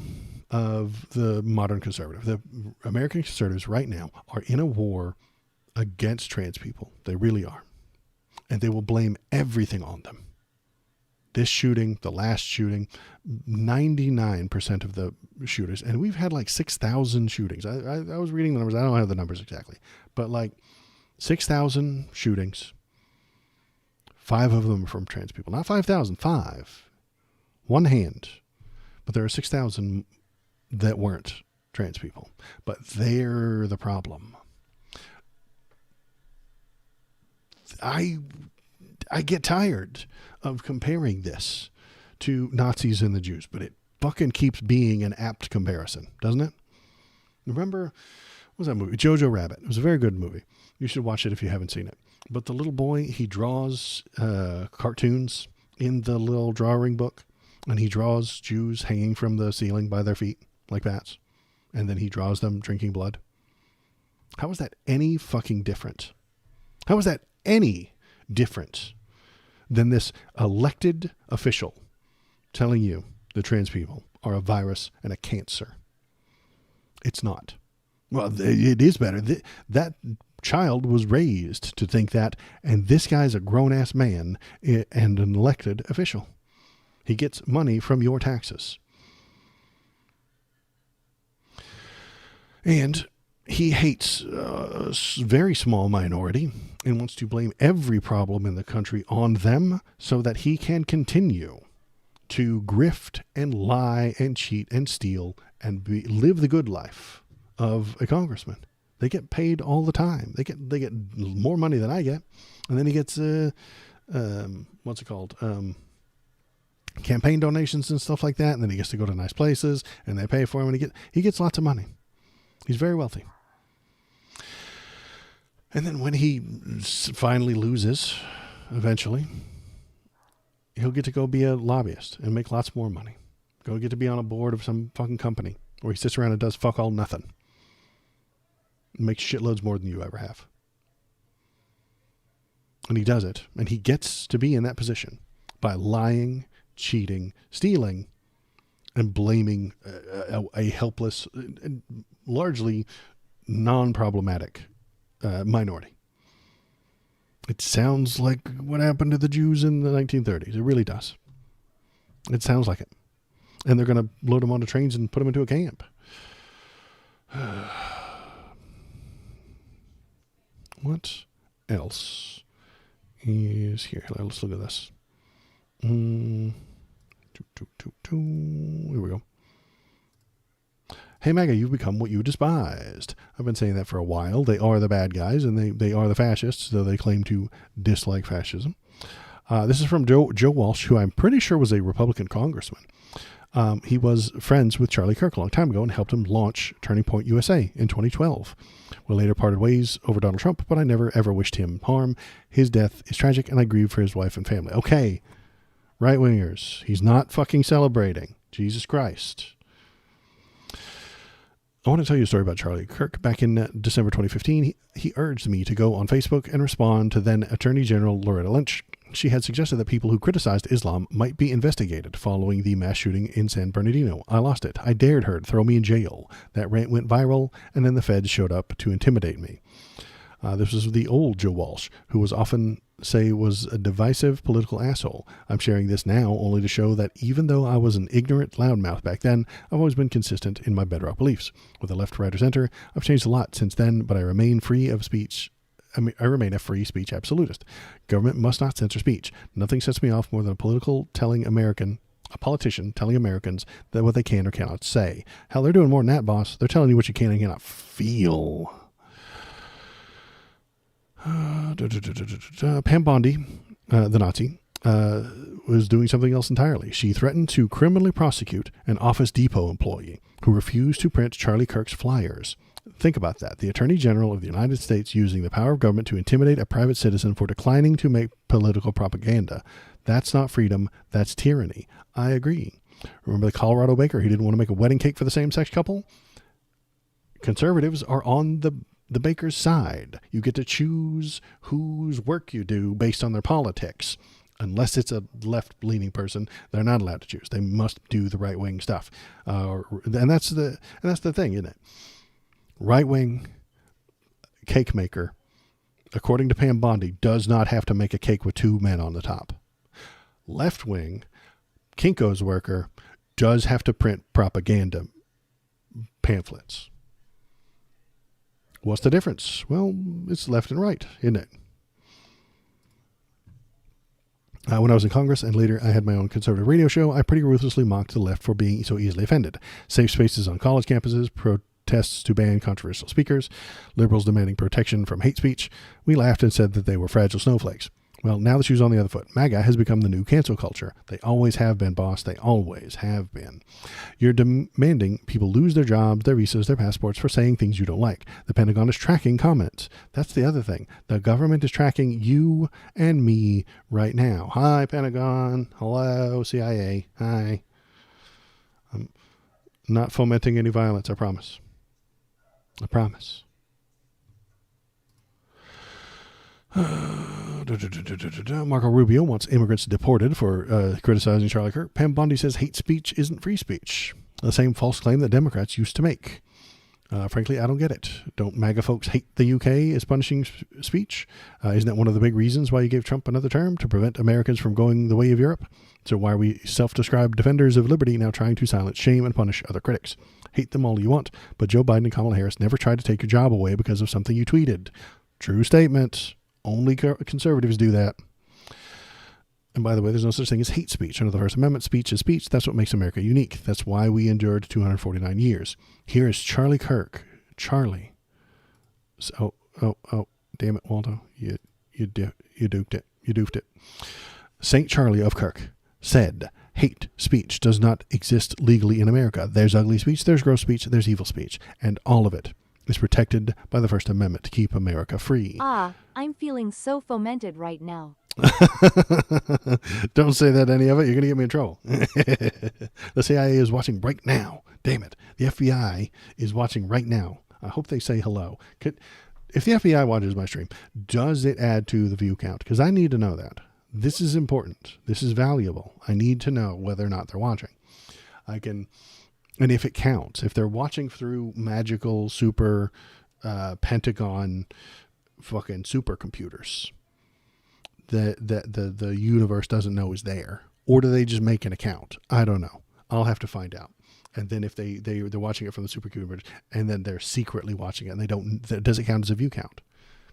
of the modern conservative. The American conservatives right now are in a war against trans people. They really are. And they will blame everything on them. This shooting, the last shooting, 99% of the shooters, and we've had like 6,000 shootings. I was reading the numbers. I don't have the numbers exactly, but like 6,000 shootings, 5 of them are from trans people. Not 5,000, 5. One hand. But there are 6,000 that weren't trans people. But they're the problem. I get tired of comparing this to Nazis and the Jews, but it fucking keeps being an apt comparison, doesn't it? Remember, what was that movie? Jojo Rabbit. It was a very good movie. You should watch it if you haven't seen it. But the little boy, he draws cartoons in the little drawing book, and he draws Jews hanging from the ceiling by their feet like bats, and then he draws them drinking blood. How is that any fucking different? How is that any different than this elected official telling you the trans people are a virus and a cancer? It's not. Well, it is better. That child was raised to think that, and this guy's a grown-ass man and an elected official. He gets money from your taxes. And he hates a very small minority and wants to blame every problem in the country on them so that he can continue to grift and lie and cheat and steal and live the good life of a congressman. They get paid all the time. They get more money than I get. And then he gets, what's it called? Campaign donations and stuff like that. And then he gets to go to nice places and they pay for him and he gets lots of money. He's very wealthy. And then when he finally loses, eventually, he'll get to go be a lobbyist and make lots more money. Go get to be on a board of some fucking company where he sits around and does fuck all nothing. Makes shitloads more than you ever have. And he does it. And he gets to be in that position by lying, cheating, stealing, and blaming a helpless, largely non-problematic minority. It sounds like what happened to the Jews in the 1930s. It really does. It sounds like it. And they're going to load them onto trains and put them into a camp. What else is here? Let's look at this. Here we go. Hey, MAGA, you've become what you despised. I've been saying that for a while. They are the bad guys, and they are the fascists, though they claim to dislike fascism. This is from Joe Walsh, who I'm pretty sure was a Republican congressman. He was friends with Charlie Kirk a long time ago and helped him launch Turning Point USA in 2012. We later parted ways over Donald Trump, but I never ever wished him harm. His death is tragic, and I grieve for his wife and family. Okay, right-wingers, he's not fucking celebrating. Jesus Christ. I want to tell you a story about Charlie Kirk. Back in December 2015, he urged me to go on Facebook and respond to then Attorney General Loretta Lynch. She had suggested that people who criticized Islam might be investigated following the mass shooting in San Bernardino. I lost it. I dared her to throw me in jail. That rant went viral, and then the feds showed up to intimidate me. This was the old Joe Walsh, who was often say was a divisive political asshole. I'm sharing this now only to show that even though I was an ignorant loudmouth back then, I've always been consistent in my bedrock beliefs. With a left, right, or center, I've changed a lot since then, but I remain free of speech. I remain a free speech absolutist. Government must not censor speech. Nothing sets me off more than a politician telling Americans that what they can or cannot say. Hell, they're doing more than that, boss. They're telling you what you can and cannot feel. Pam Bondi, the Nazi, was doing something else entirely. She threatened to criminally prosecute an Office Depot employee who refused to print Charlie Kirk's flyers. Think about that. The Attorney General of the United States using the power of government to intimidate a private citizen for declining to make political propaganda. That's not freedom. That's tyranny. I agree. Remember the Colorado baker who didn't want to make a wedding cake for the same-sex couple? Conservatives are on the baker's side. You get to choose whose work you do based on their politics. Unless it's a left-leaning person, they're not allowed to choose. They must do the right-wing stuff. And that's the thing, isn't it? Right-wing cake maker, according to Pam Bondi, does not have to make a cake with two men on the top. Left-wing Kinko's worker does have to print propaganda pamphlets. What's the difference? Well, it's left and right, isn't it? When I was in Congress and later I had my own conservative radio show, I pretty ruthlessly mocked the left for being so easily offended. Safe spaces on college campuses, protests to ban controversial speakers, liberals demanding protection from hate speech. We laughed and said that they were fragile snowflakes. Well, now the shoe's on the other foot. MAGA has become the new cancel culture. They always have been, boss. They always have been. You're demanding people lose their jobs, their visas, their passports for saying things you don't like. The Pentagon is tracking comments. That's the other thing. The government is tracking you and me right now. Hi, Pentagon. Hello, CIA. Hi. I'm not fomenting any violence, I promise. I promise. Marco Rubio wants immigrants deported for criticizing Charlie Kirk. Pam Bondi says hate speech isn't free speech. The same false claim that Democrats used to make. Frankly, I don't get it. Don't MAGA folks hate the UK as punishing speech? Isn't that one of the big reasons why you gave Trump another term, to prevent Americans from going the way of Europe? So why are we self-described defenders of liberty now trying to silence, shame, and punish other critics? Hate them all you want, but Joe Biden and Kamala Harris never tried to take your job away because of something you tweeted. True statement. Only conservatives do that. And by the way, there's no such thing as hate speech. Under the First Amendment, speech is speech. That's what makes America unique. That's why we endured 249 years. Here is Charlie Kirk. Charlie. So, damn it, Waldo. You duped it. You doofed it. St. Charlie of Kirk said, hate speech does not exist legally in America. There's ugly speech, there's gross speech, there's evil speech. And all of it is protected by the First Amendment to keep America free. I'm feeling so fomented right now. Don't say that, any of it. You're going to get me in trouble. The CIA is watching right now. Damn it. The FBI is watching right now. I hope they say hello. If the FBI watches my stream, does it add to the view count? Because I need to know that. This is important. This is valuable. I need to know whether or not they're watching. And if it counts, if they're watching through magical super Pentagon fucking supercomputers that the universe doesn't know is there, or do they just make an account? I don't know. I'll have to find out. And then if they're watching it from the supercomputers, and then they're secretly watching it, and does it count as a view count?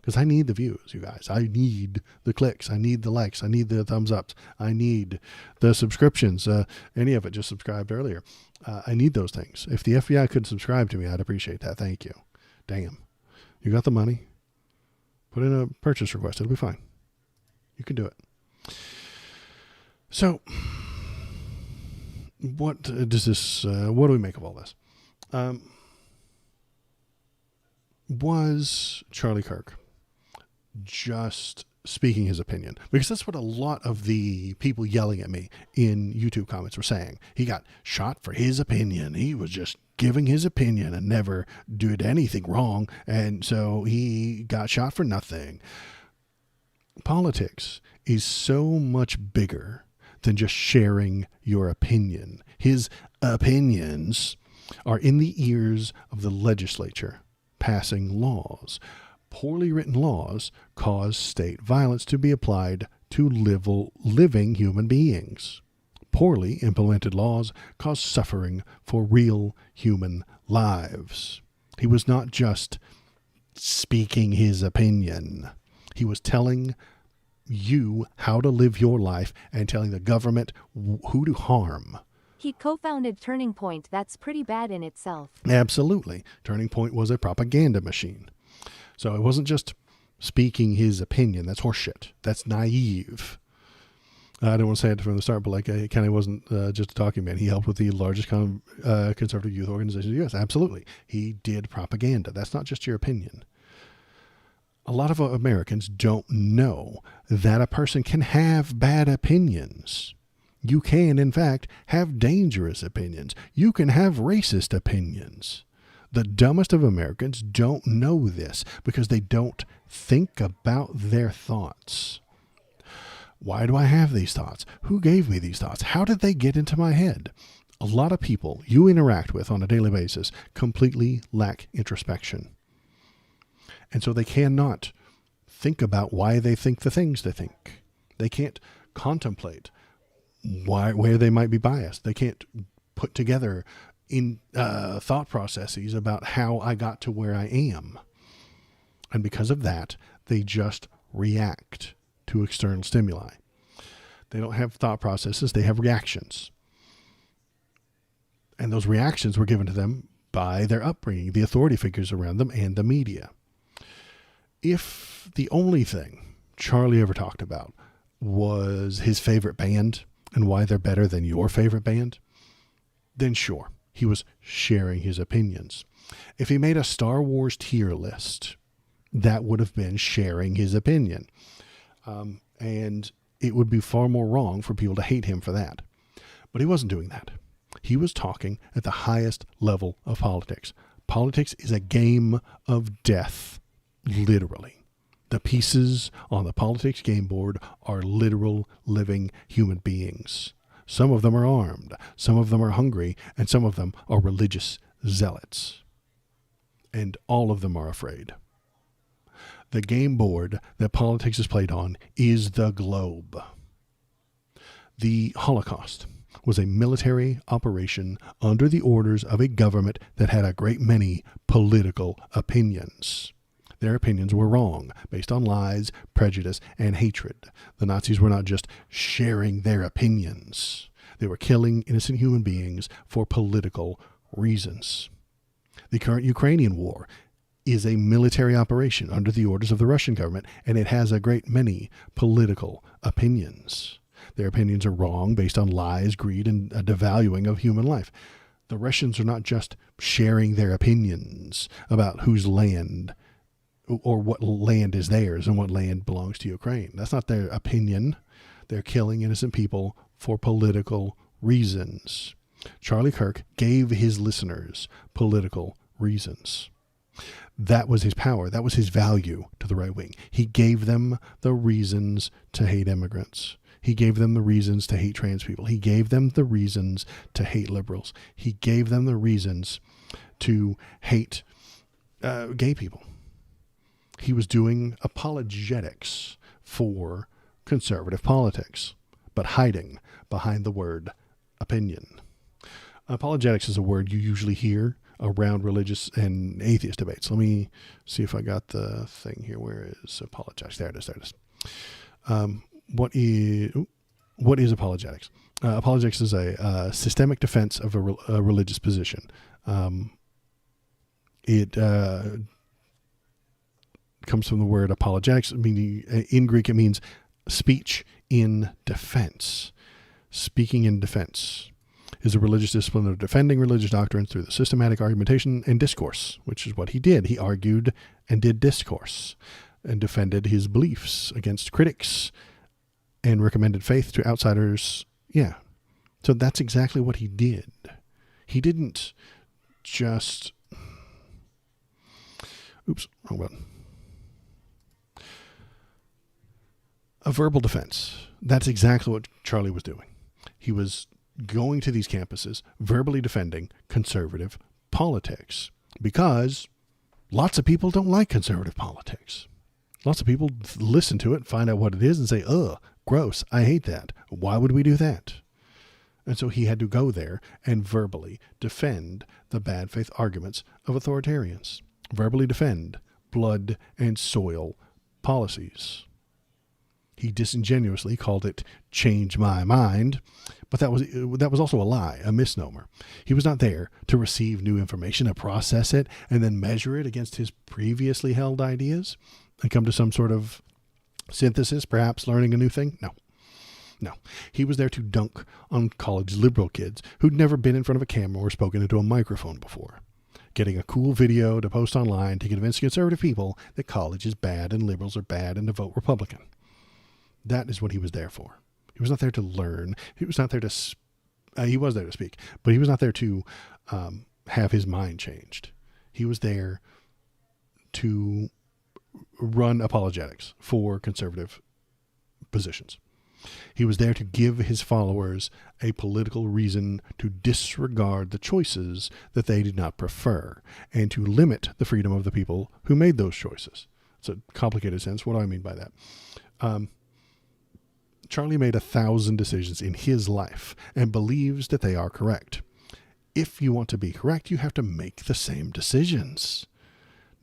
Because I need the views, you guys. I need the clicks. I need the likes. I need the thumbs ups. I need the subscriptions. Any of it just subscribed earlier. I need those things. If the FBI could subscribe to me, I'd appreciate that. Thank you. Damn. You got the money. Put in a purchase request. It'll be fine. You can do it. So, what does this? What do we make of all this? Was Charlie Kirk just speaking his opinion? Because that's what a lot of the people yelling at me in YouTube comments were saying. He got shot for his opinion. He was just giving his opinion and never did anything wrong, and so he got shot for nothing. Politics is so much bigger than just sharing your opinion. His opinions are in the ears of the legislature, passing laws. Poorly written laws cause state violence to be applied to living human beings. Poorly implemented laws cause suffering for real human lives. He was not just speaking his opinion. He was telling you how to live your life and telling the government who to harm. He co-founded Turning Point. That's pretty bad in itself. Absolutely. Turning Point was a propaganda machine. So it wasn't just speaking his opinion. That's horseshit. That's naive. I don't want to say it from the start, but like Kenny wasn't just a talking man. He helped with the largest conservative youth organization in the U.S. Absolutely. He did propaganda. That's not just your opinion. A lot of Americans don't know that a person can have bad opinions. You can, in fact, have dangerous opinions. You can have racist opinions. The dumbest of Americans don't know this because they don't think about their thoughts. Why do I have these thoughts? Who gave me these thoughts? How did they get into my head? A lot of people you interact with on a daily basis completely lack introspection. And so they cannot think about why they think the things they think. They can't contemplate where they might be biased. They can't put together in thought processes about how I got to where I am. And because of that, they just react to external stimuli. They don't have thought processes, they have reactions. And those reactions were given to them by their upbringing, the authority figures around them, and the media. If the only thing Charlie ever talked about was his favorite band and why they're better than your favorite band, then sure, he was sharing his opinions. If he made a Star Wars tier list, that would have been sharing his opinion. And it would be far more wrong for people to hate him for that. But he wasn't doing that. He was talking at the highest level of politics. Politics is a game of death, literally. The pieces on the politics game board are literal living human beings. Some of them are armed, some of them are hungry, and some of them are religious zealots. And all of them are afraid. The game board that politics is played on is the globe. The Holocaust was a military operation under the orders of a government that had a great many political opinions. Their opinions were wrong, based on lies, prejudice, and hatred. The Nazis were not just sharing their opinions. They were killing innocent human beings for political reasons. The current Ukrainian war is a military operation under the orders of the Russian government, and it has a great many political opinions. Their opinions are wrong, based on lies, greed, and a devaluing of human life. The Russians are not just sharing their opinions about whose land or what land is theirs and what land belongs to Ukraine. That's not their opinion. They're killing innocent people for political reasons. Charlie Kirk gave his listeners political reasons. That was his power. That was his value to the right wing. He gave them the reasons to hate immigrants. He gave them the reasons to hate trans people. He gave them the reasons to hate liberals. He gave them the reasons to hate gay people. He was doing apologetics for conservative politics, but hiding behind the word opinion. Apologetics is a word you usually hear around religious and atheist debates. Let me see if I got the thing here. Where is apologetics? There it is. There it is. What is apologetics? Apologetics is a systemic defense of a religious position. It comes from the word apologetics, meaning in Greek it means speech in defense. Speaking in defense is a religious discipline of defending religious doctrines through the systematic argumentation and discourse, which is what he did. He argued and did discourse and defended his beliefs against critics and recommended faith to outsiders. Yeah. So that's exactly what he did. He didn't just... Oops, wrong button. A verbal defense. That's exactly what Charlie was doing. He was going to these campuses, verbally defending conservative politics, because lots of people don't like conservative politics. Lots of people listen to it, find out what it is, and say, ugh, gross, I hate that. Why would we do that? And so he had to go there and verbally defend the bad faith arguments of authoritarians, verbally defend blood and soil policies. He disingenuously called it change my mind, but that was also a lie, a misnomer. He was not there to receive new information, to process it, and then measure it against his previously held ideas and come to some sort of synthesis, perhaps learning a new thing. No. He was there to dunk on college liberal kids who'd never been in front of a camera or spoken into a microphone before, getting a cool video to post online to convince conservative people that college is bad and liberals are bad and to vote Republican. That is what he was there for. He was not there to learn. He was not there to... he was there to speak, but he was not there to have his mind changed. He was there to run apologetics for conservative positions. He was there to give his followers a political reason to disregard the choices that they did not prefer and to limit the freedom of the people who made those choices. It's a complicated sense. What do I mean by that? Charlie made 1,000 decisions in his life and believes that they are correct. If you want to be correct, you have to make the same decisions.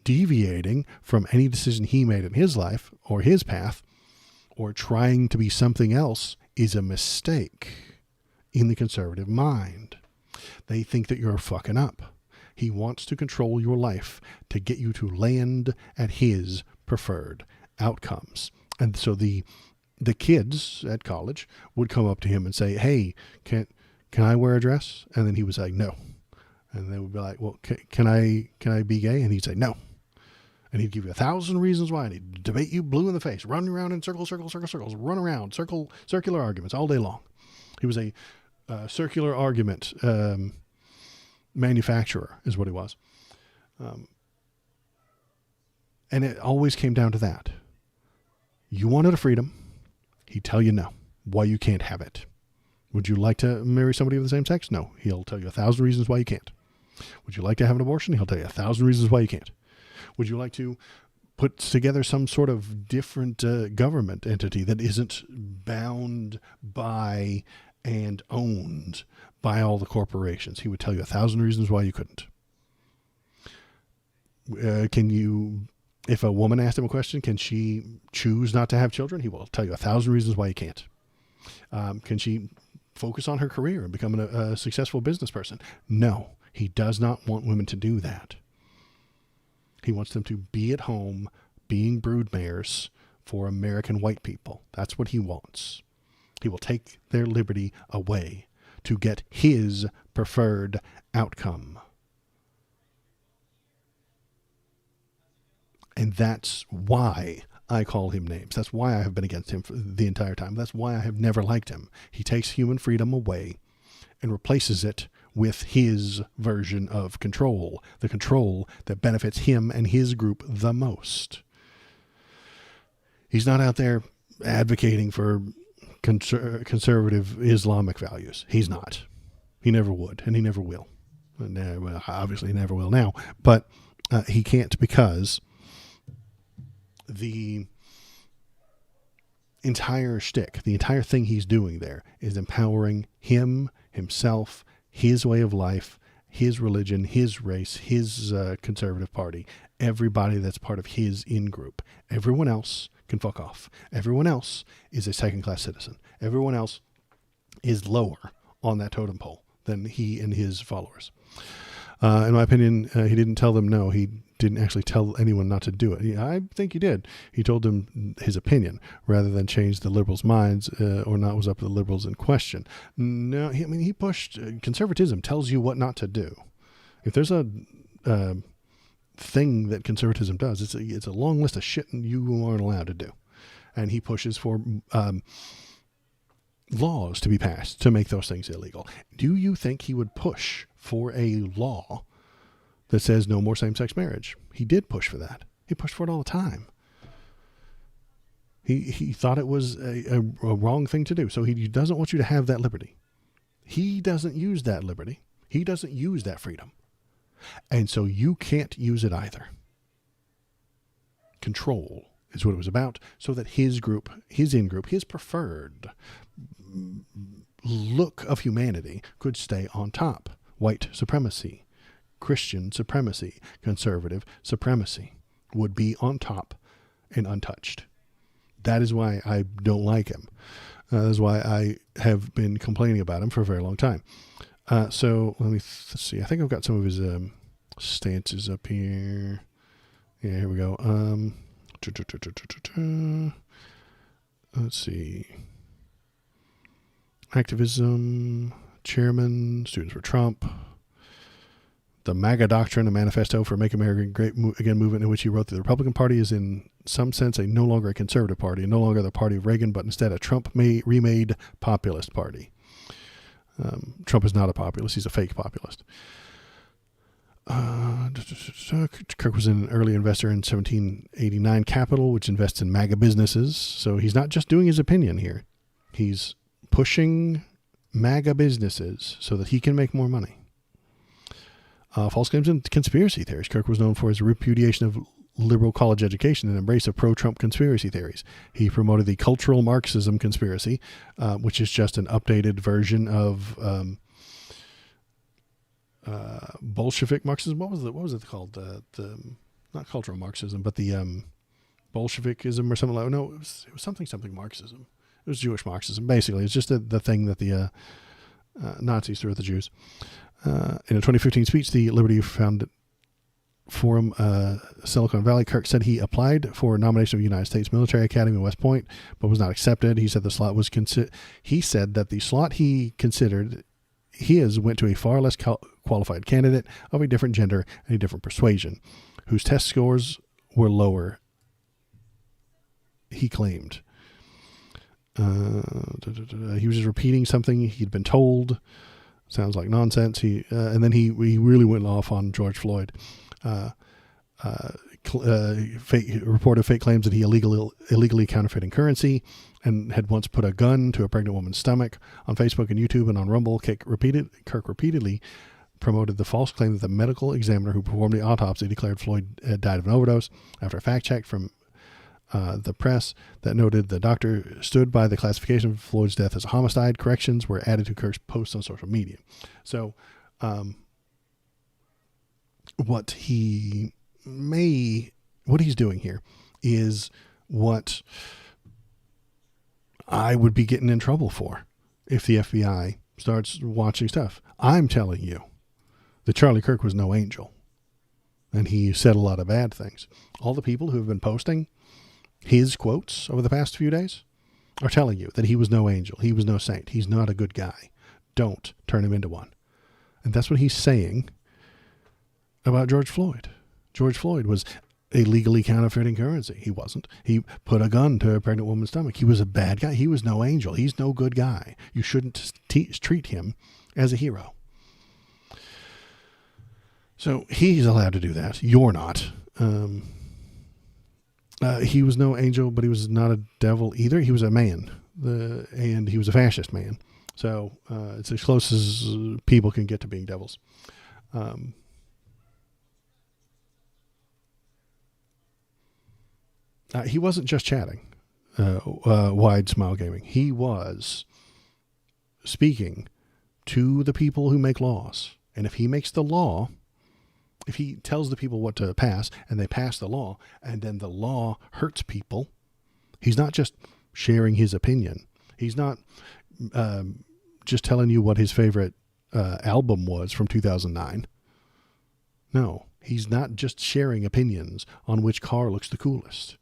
Deviating from any decision he made in his life or his path or trying to be something else is a mistake in the conservative mind. They think that you're fucking up. He wants to control your life to get you to land at his preferred outcomes. And so the kids at college would come up to him and say, hey, can I wear a dress? And then he would say, no. And they would be like, well, can I be gay? And he'd say, no. And he'd give you 1,000 reasons why. And he'd debate you blue in the face, run around in circles, run around, circular arguments all day long. He was a circular argument manufacturer is what he was. And it always came down to that. You wanted a freedom. He'd tell you no, why you can't have it. Would you like to marry somebody of the same sex? No. He'll tell you 1,000 reasons why you can't. Would you like to have an abortion? He'll tell you 1,000 reasons why you can't. Would you like to put together some sort of different government entity that isn't bound by and owned by all the corporations? He would tell you 1,000 reasons why you couldn't. If a woman asked him a question, can she choose not to have children? He will tell you 1,000 reasons why you can't. Can she focus on her career and become a successful business person? No, he does not want women to do that. He wants them to be at home being broodmares for American white people. That's what he wants. He will take their liberty away to get his preferred outcome. And that's why I call him names. That's why I have been against him for the entire time. That's why I have never liked him. He takes human freedom away and replaces it with his version of control, the control that benefits him and his group the most. He's not out there advocating for conservative Islamic values. He's not. He never would, and he never will. Well, obviously, he never will now, but he can't, because the entire shtick, the entire thing he's doing there is empowering himself, his way of life, his religion, his race, his conservative party, everybody that's part of his in-group. Everyone else can fuck off. Everyone else is a second-class citizen. Everyone else is lower on that totem pole than he and his followers. In my opinion, he didn't tell them no. He didn't actually tell anyone not to do it. I think he did. He told them his opinion rather than change the liberals' minds or not was up to the liberals in question. No, he pushed conservatism tells you what not to do. If there's a thing that conservatism does, it's a long list of shit you aren't allowed to do. And he pushes for laws to be passed to make those things illegal. Do you think he would push for a law that says no more same-sex marriage? He did push for that. He pushed for it all the time. He thought it was a wrong thing to do. So he doesn't want you to have that liberty. He doesn't use that liberty. He doesn't use that freedom. And so you can't use it either. Control is what it was about, so that his group, his in-group, his preferred look of humanity could stay on top. White supremacy, Christian supremacy, conservative supremacy would be on top and untouched. That is why I don't like him. That is why I have been complaining about him for a very long time. So let's see. I think I've got some of his stances up here. Yeah, here we go. Let's see. Activism, chairman, Students for Trump, the MAGA doctrine, a manifesto for Make America Great Again movement, in which he wrote that the Republican Party is in some sense no longer a conservative party, and no longer the party of Reagan, but instead a Trump-remade populist party. Trump is not a populist. He's a fake populist. Kirk was an early investor in 1789 Capital, which invests in MAGA businesses. So he's not just doing his opinion here. He's pushing MAGA businesses so that he can make more money. False claims and conspiracy theories. Kirk was known for his repudiation of liberal college education and embrace of pro-Trump conspiracy theories. He promoted the cultural Marxism conspiracy, which is just an updated version of Bolshevik Marxism. What was it called? The not cultural Marxism, but the Bolshevikism or something like. No, it was something Marxism. It was Jewish Marxism. Basically, it's just the thing that the Nazis threw at the Jews. In a 2015 speech, the Liberty Forum, Silicon Valley, Kirk said he applied for a nomination of the United States Military Academy at West Point, but was not accepted. He said the slot was he said that the slot he considered went to a far less qualified candidate of a different gender and a different persuasion, whose test scores were lower, he claimed. He was just repeating something he'd been told. Sounds like nonsense. And then he really went off on George Floyd. reported fake claims that he illegally counterfeiting currency and had once put a gun to a pregnant woman's stomach. On Facebook and YouTube and on Rumble, Kirk repeatedly promoted the false claim that the medical examiner who performed the autopsy declared Floyd died of an overdose. After a fact check from the press that noted the doctor stood by the classification of Floyd's death as a homicide, corrections were added to Kirk's posts on social media. So what he's doing here is what I would be getting in trouble for if the FBI starts watching stuff. I'm telling you that Charlie Kirk was no angel, and he said a lot of bad things. All the people who have been posting his quotes over the past few days are telling you that he was no angel. He was no saint. He's not a good guy. Don't turn him into one. And that's what he's saying about George Floyd. George Floyd was illegally counterfeiting currency. He wasn't. He put a gun to a pregnant woman's stomach. He was a bad guy. He was no angel. He's no good guy. You shouldn't treat him as a hero. So he's allowed to do that. You're not. He was no angel, but he was not a devil either. He was a man, and he was a fascist man. So it's as close as people can get to being devils. He wasn't just chatting, Wide Smile Gaming. He was speaking to the people who make laws. And if he makes the law, if he tells the people what to pass and they pass the law and then the law hurts people, he's not just sharing his opinion. He's not just telling you what his favorite album was from 2009. No, he's not just sharing opinions on which car looks the coolest.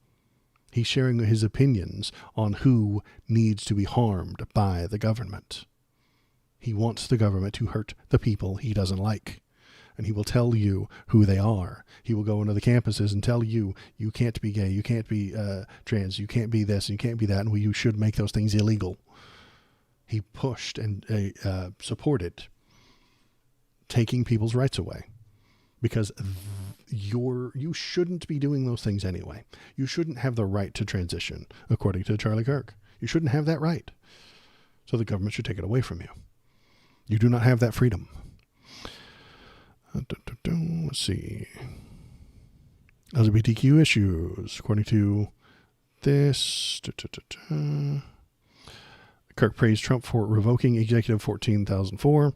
He's sharing his opinions on who needs to be harmed by the government. He wants the government to hurt the people he doesn't like. And he will tell you who they are. He will go into the campuses and tell you, you can't be gay, you can't be trans, you can't be this, and you can't be that, and you should make those things illegal. He pushed and supported taking people's rights away because you shouldn't be doing those things anyway. You shouldn't have the right to transition, according to Charlie Kirk. You shouldn't have that right. So the government should take it away from you. You do not have that freedom. Let's see. LGBTQ issues, according to this. Kirk praised Trump for revoking Executive 14004,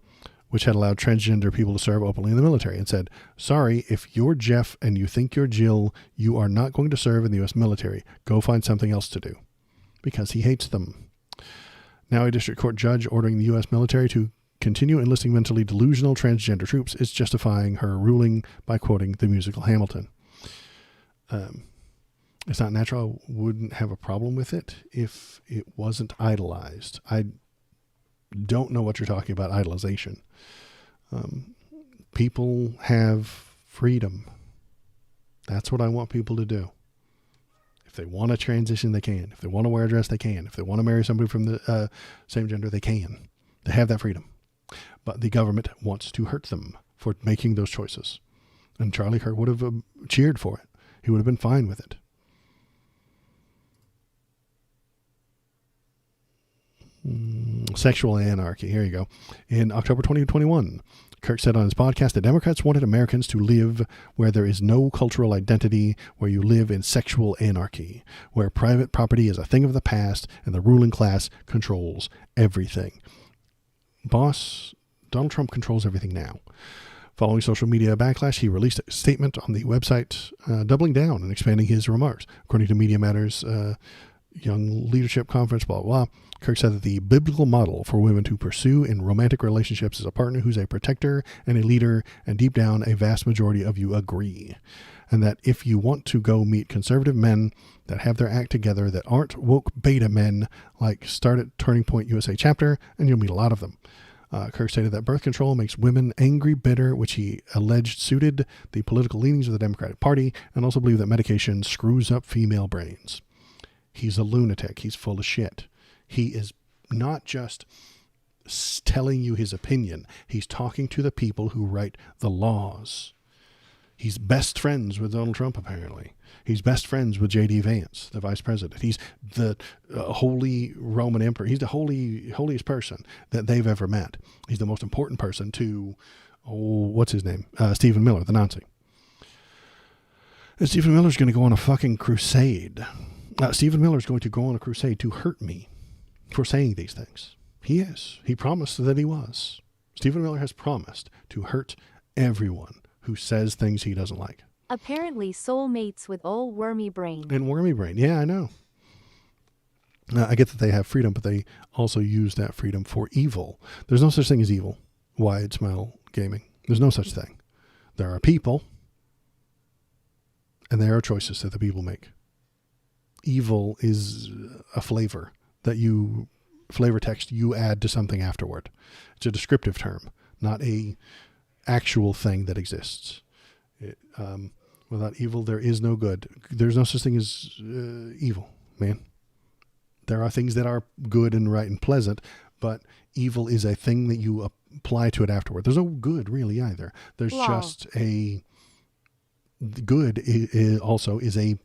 which had allowed transgender people to serve openly in the military, and said, sorry, if you're Jeff and you think you're Jill, you are not going to serve in the U.S. military. Go find something else to do. Because he hates them. Now a district court judge ordering the U.S. military to continue enlisting mentally delusional transgender troops is justifying her ruling by quoting the musical Hamilton. It's not natural. I wouldn't have a problem with it if it wasn't idolized. I don't know what you're talking about, idolization. People have freedom. That's what I want people to do. If they want to transition, they can. If they want to wear a dress, they can. If they want to marry somebody from the same gender, they can. They have that freedom. But the government wants to hurt them for making those choices. And Charlie Kirk would have cheered for it. He would have been fine with it. Sexual anarchy. Here you go. In October 2021, Kirk said on his podcast that Democrats wanted Americans to live where there is no cultural identity, where you live in sexual anarchy, where private property is a thing of the past and the ruling class controls everything. Boss, Donald Trump controls everything now. Following social media backlash, he released a statement on the website doubling down and expanding his remarks. According to Media Matters Young Leadership Conference, blah, blah, blah, Kirk said that the biblical model for women to pursue in romantic relationships is a partner who's a protector and a leader, and deep down, a vast majority of you agree. And that if you want to go meet conservative men that have their act together, that aren't woke beta men, like start at Turning Point USA chapter, and you'll meet a lot of them. Kirk stated that birth control makes women angry, bitter, which he alleged suited the political leanings of the Democratic Party, and also believed that medication screws up female brains. He's a lunatic. He's full of shit. He is not just telling you his opinion. He's talking to the people who write the laws. He's best friends with Donald Trump, apparently. He's best friends with J.D. Vance, the vice president. He's the Holy Roman Emperor. He's the holiest person that they've ever met. He's the most important person to, what's his name? Stephen Miller, the Nazi. And Stephen Miller's going to go on a fucking crusade. Stephen Miller's going to go on a crusade to hurt me for saying these things. He is. He promised that he was. Stephen Miller has promised to hurt everyone who says things he doesn't like. Apparently soulmates with old wormy brain. And wormy brain. Yeah, I know. I get that they have freedom, but they also use that freedom for evil. There's no such thing as evil. Wide smile gaming. There's no such thing. There are people, and there are choices that the people make. Evil is a flavor text you add to something afterward. It's a descriptive term, not a actual thing that exists. Without evil, there is no good. There's no such thing as evil, man. There are things that are good and right and pleasant, but evil is a thing that you apply to it afterward. There's no good really either. There's just a good also is a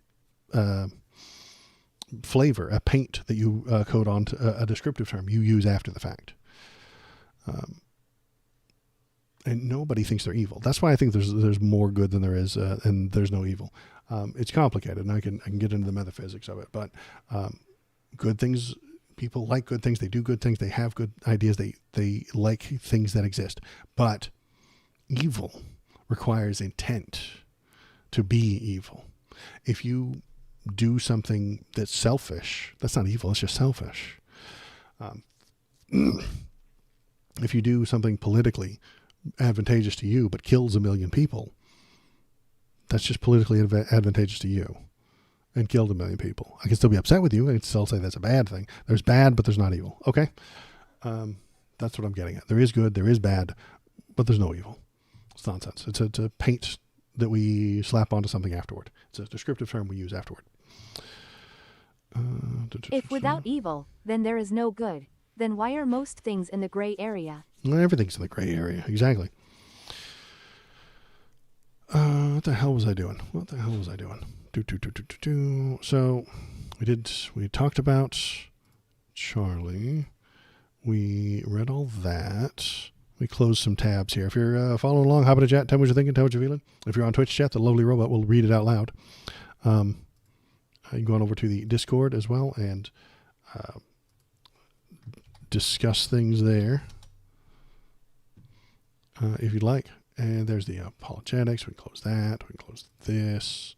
flavor, a paint that you coat on to a descriptive term you use after the fact. And nobody thinks they're evil. That's why I think there's more good than there is, and there's no evil. It's complicated, and I can get into the metaphysics of it. But good things, people like good things. They do good things. They have good ideas. They like things that exist. But evil requires intent to be evil. If you do something that's selfish, that's not evil. It's just selfish. If you do something politically advantageous to you but kills 1 million people, that's just politically advantageous to you and killed 1 million people. I can still be upset with you. I can still say that's a bad thing. There's bad, but there's not evil. Okay? That's what I'm getting at. There is good, there is bad, but there's no evil. It's nonsense. It's a paint that we slap onto something afterward. It's a descriptive term we use afterward. If without evil, then there is no good, then why are most things in the gray area? Well, everything's in the gray area. Exactly. What the hell was I doing? So we talked about Charlie. We read all that. We closed some tabs here. If you're following along, hop in the chat, tell me what you're thinking, tell me what you're feeling. If you're on Twitch chat, the lovely robot will read it out loud. You can go on over to the Discord as well and discuss things there if you'd like. And there's the apologetics. We can close that. We can close this.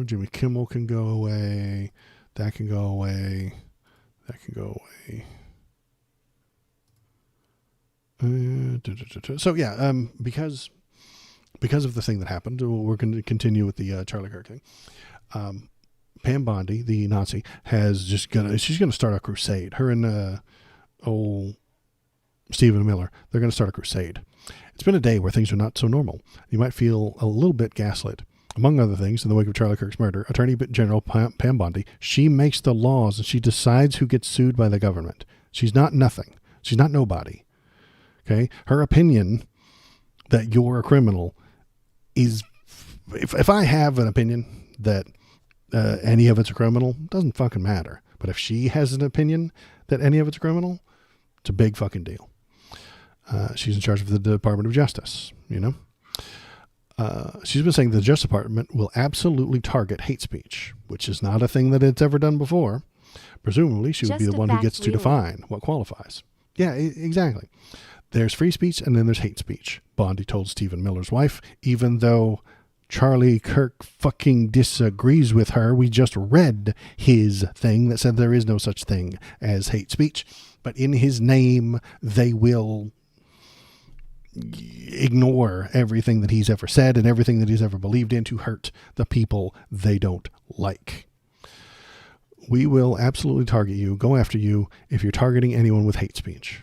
Jimmy Kimmel can go away. That can go away. That can go away. So yeah, because of the thing that happened, we're going to continue with the Charlie Kirk thing. Pam Bondi, the Nazi, she's going to start a crusade. Her and old Stephen Miller, they're going to start a crusade. It's been a day where things are not so normal. You might feel a little bit gaslit. Among other things, in the wake of Charlie Kirk's murder, Attorney General Pam Bondi, she makes the laws and she decides who gets sued by the government. She's not nothing. She's not nobody. Okay? Her opinion that you're a criminal is, if I have an opinion that any of it's a criminal, doesn't fucking matter. But if she has an opinion that any of it's a criminal, it's a big fucking deal. She's in charge of the Department of Justice, you know. She's been saying the Justice Department will absolutely target hate speech, which is not a thing that it's ever done before. Presumably, she would be the one who gets to define what qualifies. Yeah, exactly. There's free speech and then there's hate speech, Bondi told Stephen Miller's wife. Even though Charlie Kirk fucking disagrees with her, we just read his thing that said there is no such thing as hate speech. But in his name, they will ignore everything that he's ever said and everything that he's ever believed in to hurt the people they don't like. We will absolutely target you, go after you, if you're targeting anyone with hate speech.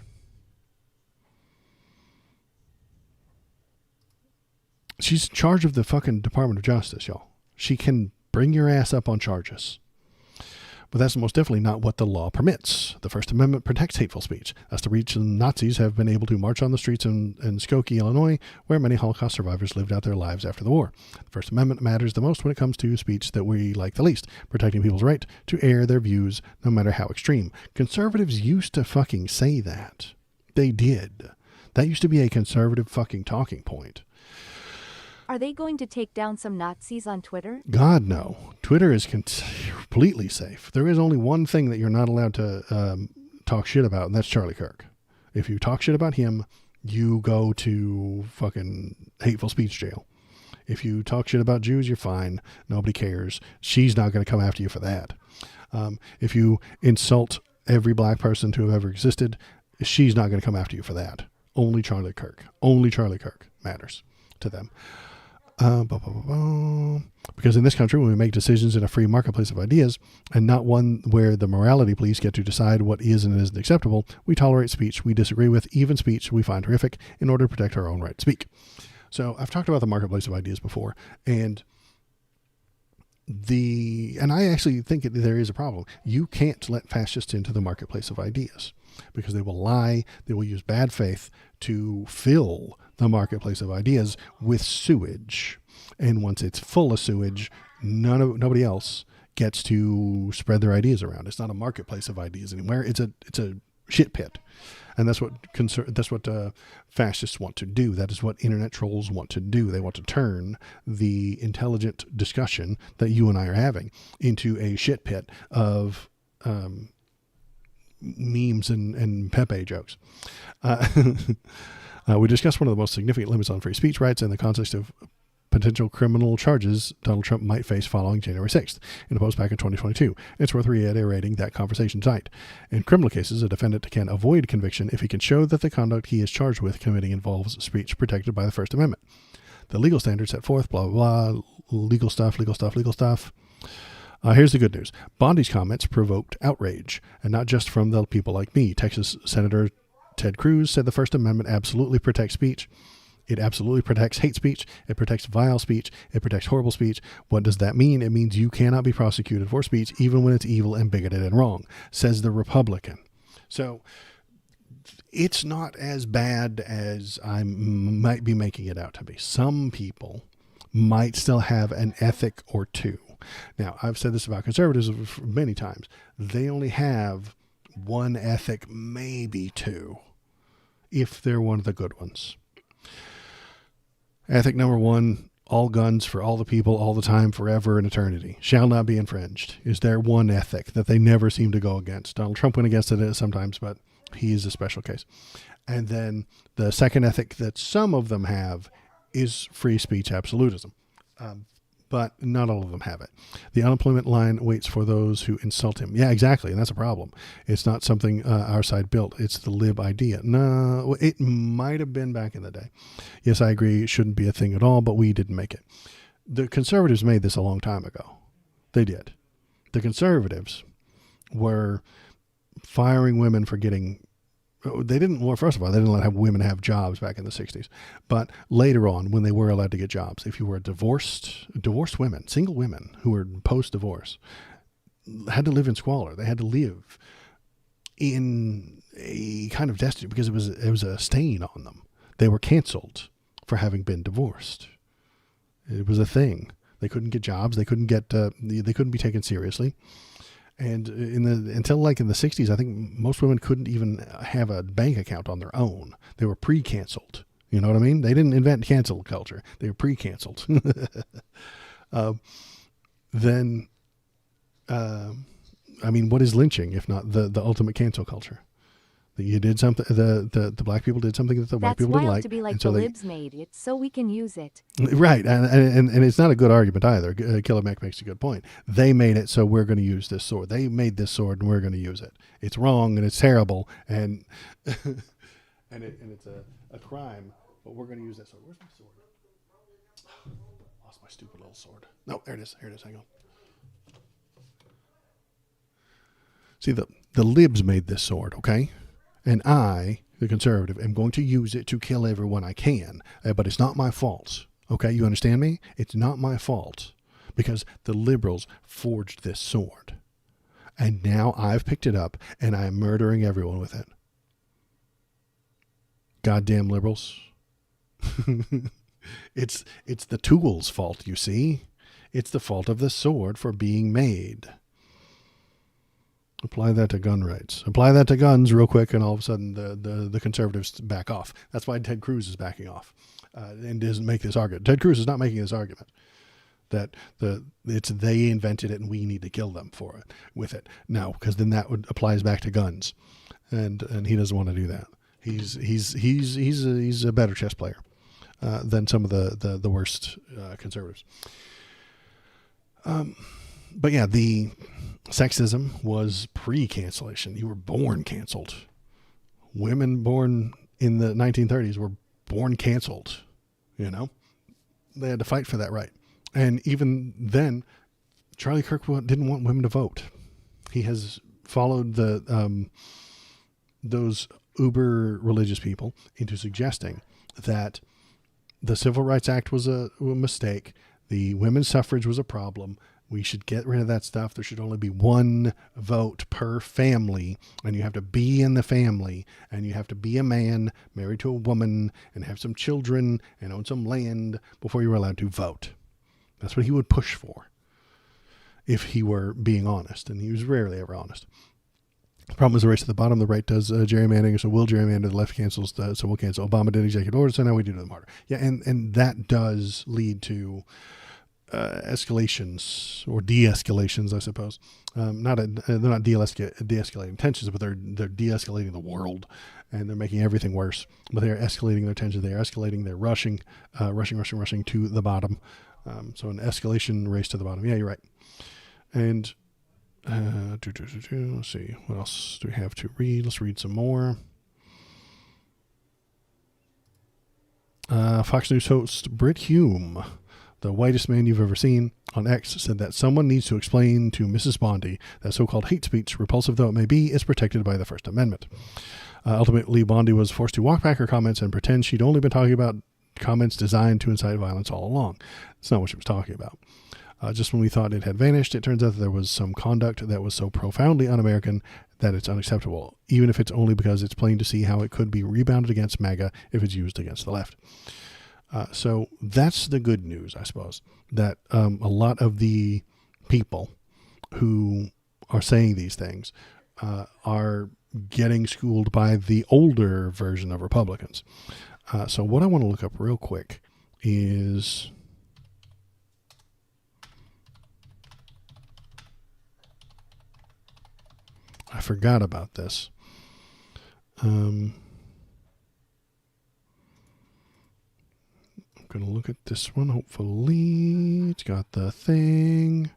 She's in charge of the fucking Department of Justice, y'all. She can bring your ass up on charges. But that's most definitely not what the law permits. The First Amendment protects hateful speech. That's the reason Nazis have been able to march on the streets in Skokie, Illinois, where many Holocaust survivors lived out their lives after the war. The First Amendment matters the most when it comes to speech that we like the least, protecting people's right to air their views, no matter how extreme. Conservatives used to fucking say that. They did. That used to be a conservative fucking talking point. Are they going to take down some Nazis on Twitter? God, no. Twitter is completely safe. There is only one thing that you're not allowed to talk shit about, and that's Charlie Kirk. If you talk shit about him, you go to fucking hateful speech jail. If you talk shit about Jews, you're fine. Nobody cares. She's not going to come after you for that. If you insult every black person to have ever existed, she's not going to come after you for that. Only Charlie Kirk. Only Charlie Kirk matters to them. Because in this country, when we make decisions in a free marketplace of ideas, and not one where the morality police get to decide what is and isn't acceptable, we tolerate speech we disagree with, even speech we find horrific, in order to protect our own right to speak. So I've talked about the marketplace of ideas before, and I actually think there is a problem. You can't let fascists into the marketplace of ideas because they will lie, they will use bad faith to fill the marketplace of ideas with sewage. And once it's full of sewage, nobody else gets to spread their ideas around. It's not a marketplace of ideas anymore. It's a shit pit. And that's what fascists want to do. That is what internet trolls want to do. They want to turn the intelligent discussion that you and I are having into a shit pit of memes and Pepe jokes. We discussed one of the most significant limits on free speech rights in the context of potential criminal charges Donald Trump might face following January 6th in a post back in 2022. It's worth reiterating that conversation tonight. In criminal cases, a defendant can avoid conviction if he can show that the conduct he is charged with committing involves speech protected by the First Amendment. The legal standards set forth, blah, blah, blah, legal stuff. Here's the good news. Bondi's comments provoked outrage, and not just from the people like me. Texas Senator Ted Cruz said the First Amendment absolutely protects speech. It absolutely protects hate speech. It protects vile speech. It protects horrible speech. What does that mean? It means you cannot be prosecuted for speech, even when it's evil and bigoted and wrong, says the Republican. So it's not as bad as I might be making it out to be. Some people might still have an ethic or two. Now, I've said this about conservatives many times. They only have one ethic, maybe two, if they're one of the good ones. Ethic number one, all guns for all the people, all the time, forever and eternity, shall not be infringed, is their one ethic that they never seem to go against. Donald Trump went against it sometimes, but he is a special case. And then the second ethic that some of them have is free speech absolutism. But not all of them have it. The unemployment line waits for those who insult him. Yeah, exactly. And that's a problem. It's not something our side built. It's the lib idea. No, it might have been back in the day. Yes, I agree. It shouldn't be a thing at all, but we didn't make it. The conservatives made this a long time ago. They did. The conservatives were firing women for getting... They didn't, well, first of all, they didn't let women have jobs back in the 60s. But later on, when they were allowed to get jobs, if you were divorced women, single women who were post-divorce, had to live in squalor. They had to live in a kind of destitute because it was a stain on them. They were canceled for having been divorced. It was a thing. They couldn't get jobs. They couldn't be taken seriously. And until like in the 60s, I think most women couldn't even have a bank account on their own. They were pre-canceled. You know what I mean? They didn't invent cancel culture. They were pre-canceled. What is lynching if not the ultimate cancel culture? That you did something, the black people did something that the white people didn't like. That's wild to be like the libs made it, so we can use it. Right, and it's not a good argument either. Killer Mac makes a good point. They made it, so we're going to use this sword. They made this sword, and we're going to use it. It's wrong, and it's terrible, and it's a crime, but we're going to use that sword. Where's my sword? Lost my stupid little sword. No, there it is. Here it is. Hang on. See, the libs made this sword, okay? And I, the conservative, am going to use it to kill everyone I can. But it's not my fault. Okay, you understand me? It's not my fault. Because the liberals forged this sword. And now I've picked it up and I am murdering everyone with it. Goddamn liberals. It's the tool's fault, you see. It's the fault of the sword for being made. Apply that to gun rights. Apply that to guns real quick, and all of a sudden the conservatives back off. That's why Ted Cruz is backing off and doesn't make this argument. Ted Cruz is not making this argument that it's they invented it and we need to kill them for it with it. No, because then that applies back to guns, and he doesn't want to do that. He's a better chess player than some of the worst conservatives. But yeah, the sexism was pre-cancellation. You were born canceled. Women born in the 1930s were born canceled. You know, they had to fight for that right. And even then, Charlie Kirk didn't want women to vote. He has followed those uber religious people into suggesting that the Civil Rights Act was a mistake. The women's suffrage was a problem. We should get rid of that stuff. There should only be one vote per family, and you have to be in the family, and you have to be a man married to a woman and have some children and own some land before you're allowed to vote. That's what he would push for if he were being honest, and he was rarely ever honest. The problem is the race at the bottom. The right does gerrymandering, so we'll gerrymander. The left cancels, so we'll cancel. Obama did executive orders, so now we do them harder. Yeah, and that does lead to escalations or de-escalations, I suppose. They're not de-escalating tensions, but they're de-escalating the world, and they're making everything worse. But they are escalating their tensions. They are escalating. They're rushing to the bottom. So an escalation race to the bottom. Yeah, you're right. And let's see, what else do we have to read? Let's read some more. Fox News host Britt Hume, the whitest man you've ever seen, on X said that someone needs to explain to Mrs. Bondi that so-called hate speech, repulsive though it may be, is protected by the First Amendment. Ultimately, Bondi was forced to walk back her comments and pretend she'd only been talking about comments designed to incite violence all along. That's not what she was talking about. Just when we thought it had vanished, it turns out that there was some conduct that was so profoundly un-American that it's unacceptable, even if it's only because it's plain to see how it could be rebounded against MAGA if it's used against the left. So that's the good news, I suppose, that a lot of the people who are saying these things are getting schooled by the older version of Republicans. So what I want to look up real quick is... I forgot about this. I'm going to look at this one. Hopefully it's got the thing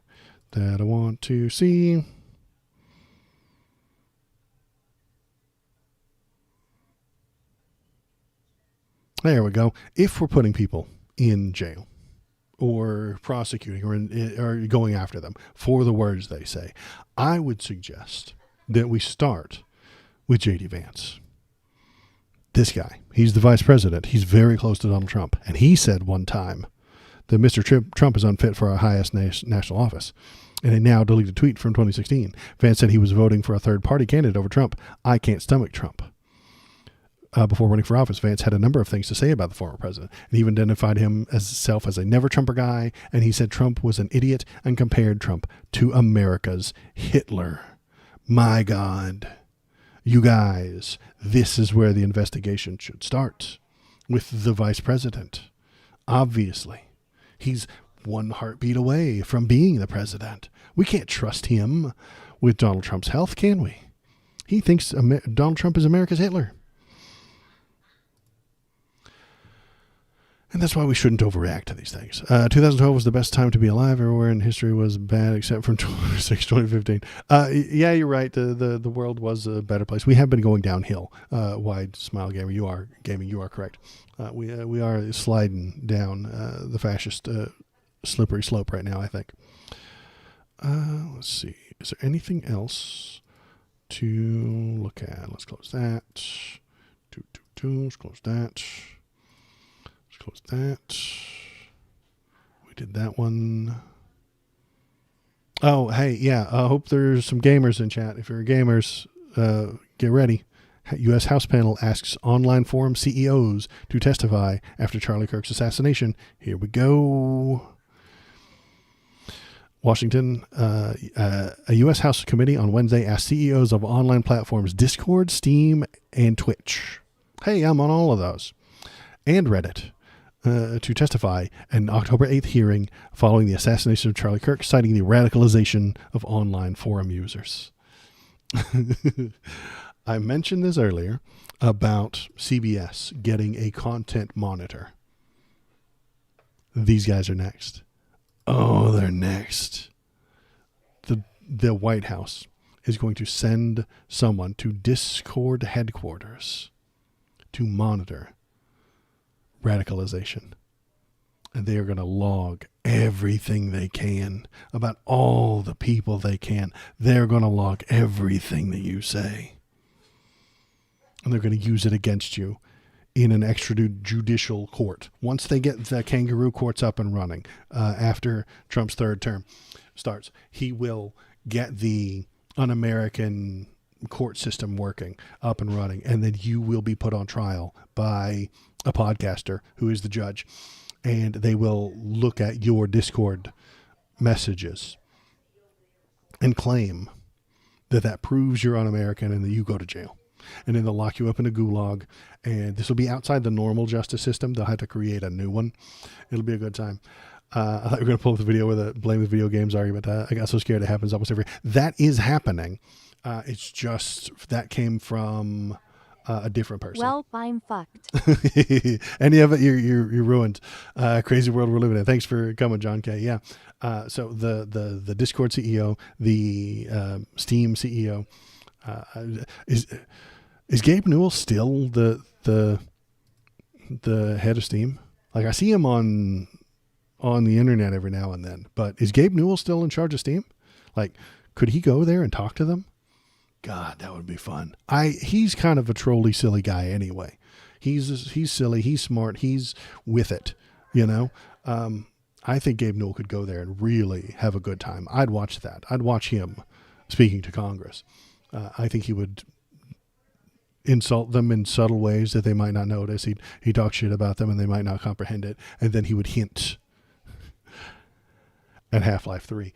that I want to see. There we go. If we're putting people in jail or prosecuting or going after them for the words they say, I would suggest that we start with J.D. Vance. This guy, he's the vice president. He's very close to Donald Trump. And he said one time that Mr. Trump is unfit for our highest national office. In a now deleted tweet from 2016, Vance said he was voting for a third-party candidate over Trump. I can't stomach Trump. Before running for office, Vance had a number of things to say about the former president. And he even identified himself as a never-Trumper guy. And he said Trump was an idiot and compared Trump to America's Hitler. My God, you guys, this is where the investigation should start, with the vice president. Obviously, he's one heartbeat away from being the president. We can't trust him with Donald Trump's health, can we? He thinks Donald Trump is America's Hitler. And that's why we shouldn't overreact to these things. 2012 was the best time to be alive. Everywhere in history was bad except from 2015. Yeah, you're right. The world was a better place. We have been going downhill. Wide smile gamer, you are correct. We are sliding down the fascist slippery slope right now, I think. Let's see. Is there anything else to look at? Let's close that. Let's close that. Close that. We did that one. Oh, hey, yeah. I hope there's some gamers in chat. If you're gamers, get ready. U.S. House panel asks online forum CEOs to testify after Charlie Kirk's assassination. Here we go. Washington, a U.S. House committee on Wednesday asked CEOs of online platforms Discord, Steam, and Twitch. Hey, I'm on all of those. And Reddit. To testify at an October 8th hearing following the assassination of Charlie Kirk, citing the radicalization of online forum users. I mentioned this earlier about CBS getting a content monitor. These guys are next. Oh, they're next. The White House is going to send someone to Discord headquarters to monitor radicalization. And they are going to log everything they can about all the people they can. They're going to log everything that you say. And they're going to use it against you in an extrajudicial court. Once they get the kangaroo courts up and running, after Trump's third term starts, he will get the un-American court system working, up and running, and then you will be put on trial by a podcaster who is the judge, and they will look at your Discord messages and claim that proves you're un-American and that you go to jail. And then they'll lock you up in a gulag, and this will be outside the normal justice system. They'll have to create a new one. It'll be a good time. I thought we were going to pull up the video with a blame the video games argument. I got so scared it happens almost every. That is happening. It's just that came from a different person. Well, I'm fucked. Any of it, you're ruined. Crazy world we're living in. Thanks for coming, John K. Yeah. So the Discord CEO, the Steam CEO, is Gabe Newell still the head of Steam? Like, I see him on the internet every now and then, but is Gabe Newell still in charge of Steam? Like, could he go there and talk to them? God, that would be fun. He's kind of a trolly, silly guy anyway. He's silly. He's smart. He's with it, you know? I think Gabe Newell could go there and really have a good time. I'd watch that. I'd watch him speaking to Congress. I think he would insult them in subtle ways that they might not notice. He'd talk shit about them and they might not comprehend it. And then he would hint at Half-Life 3.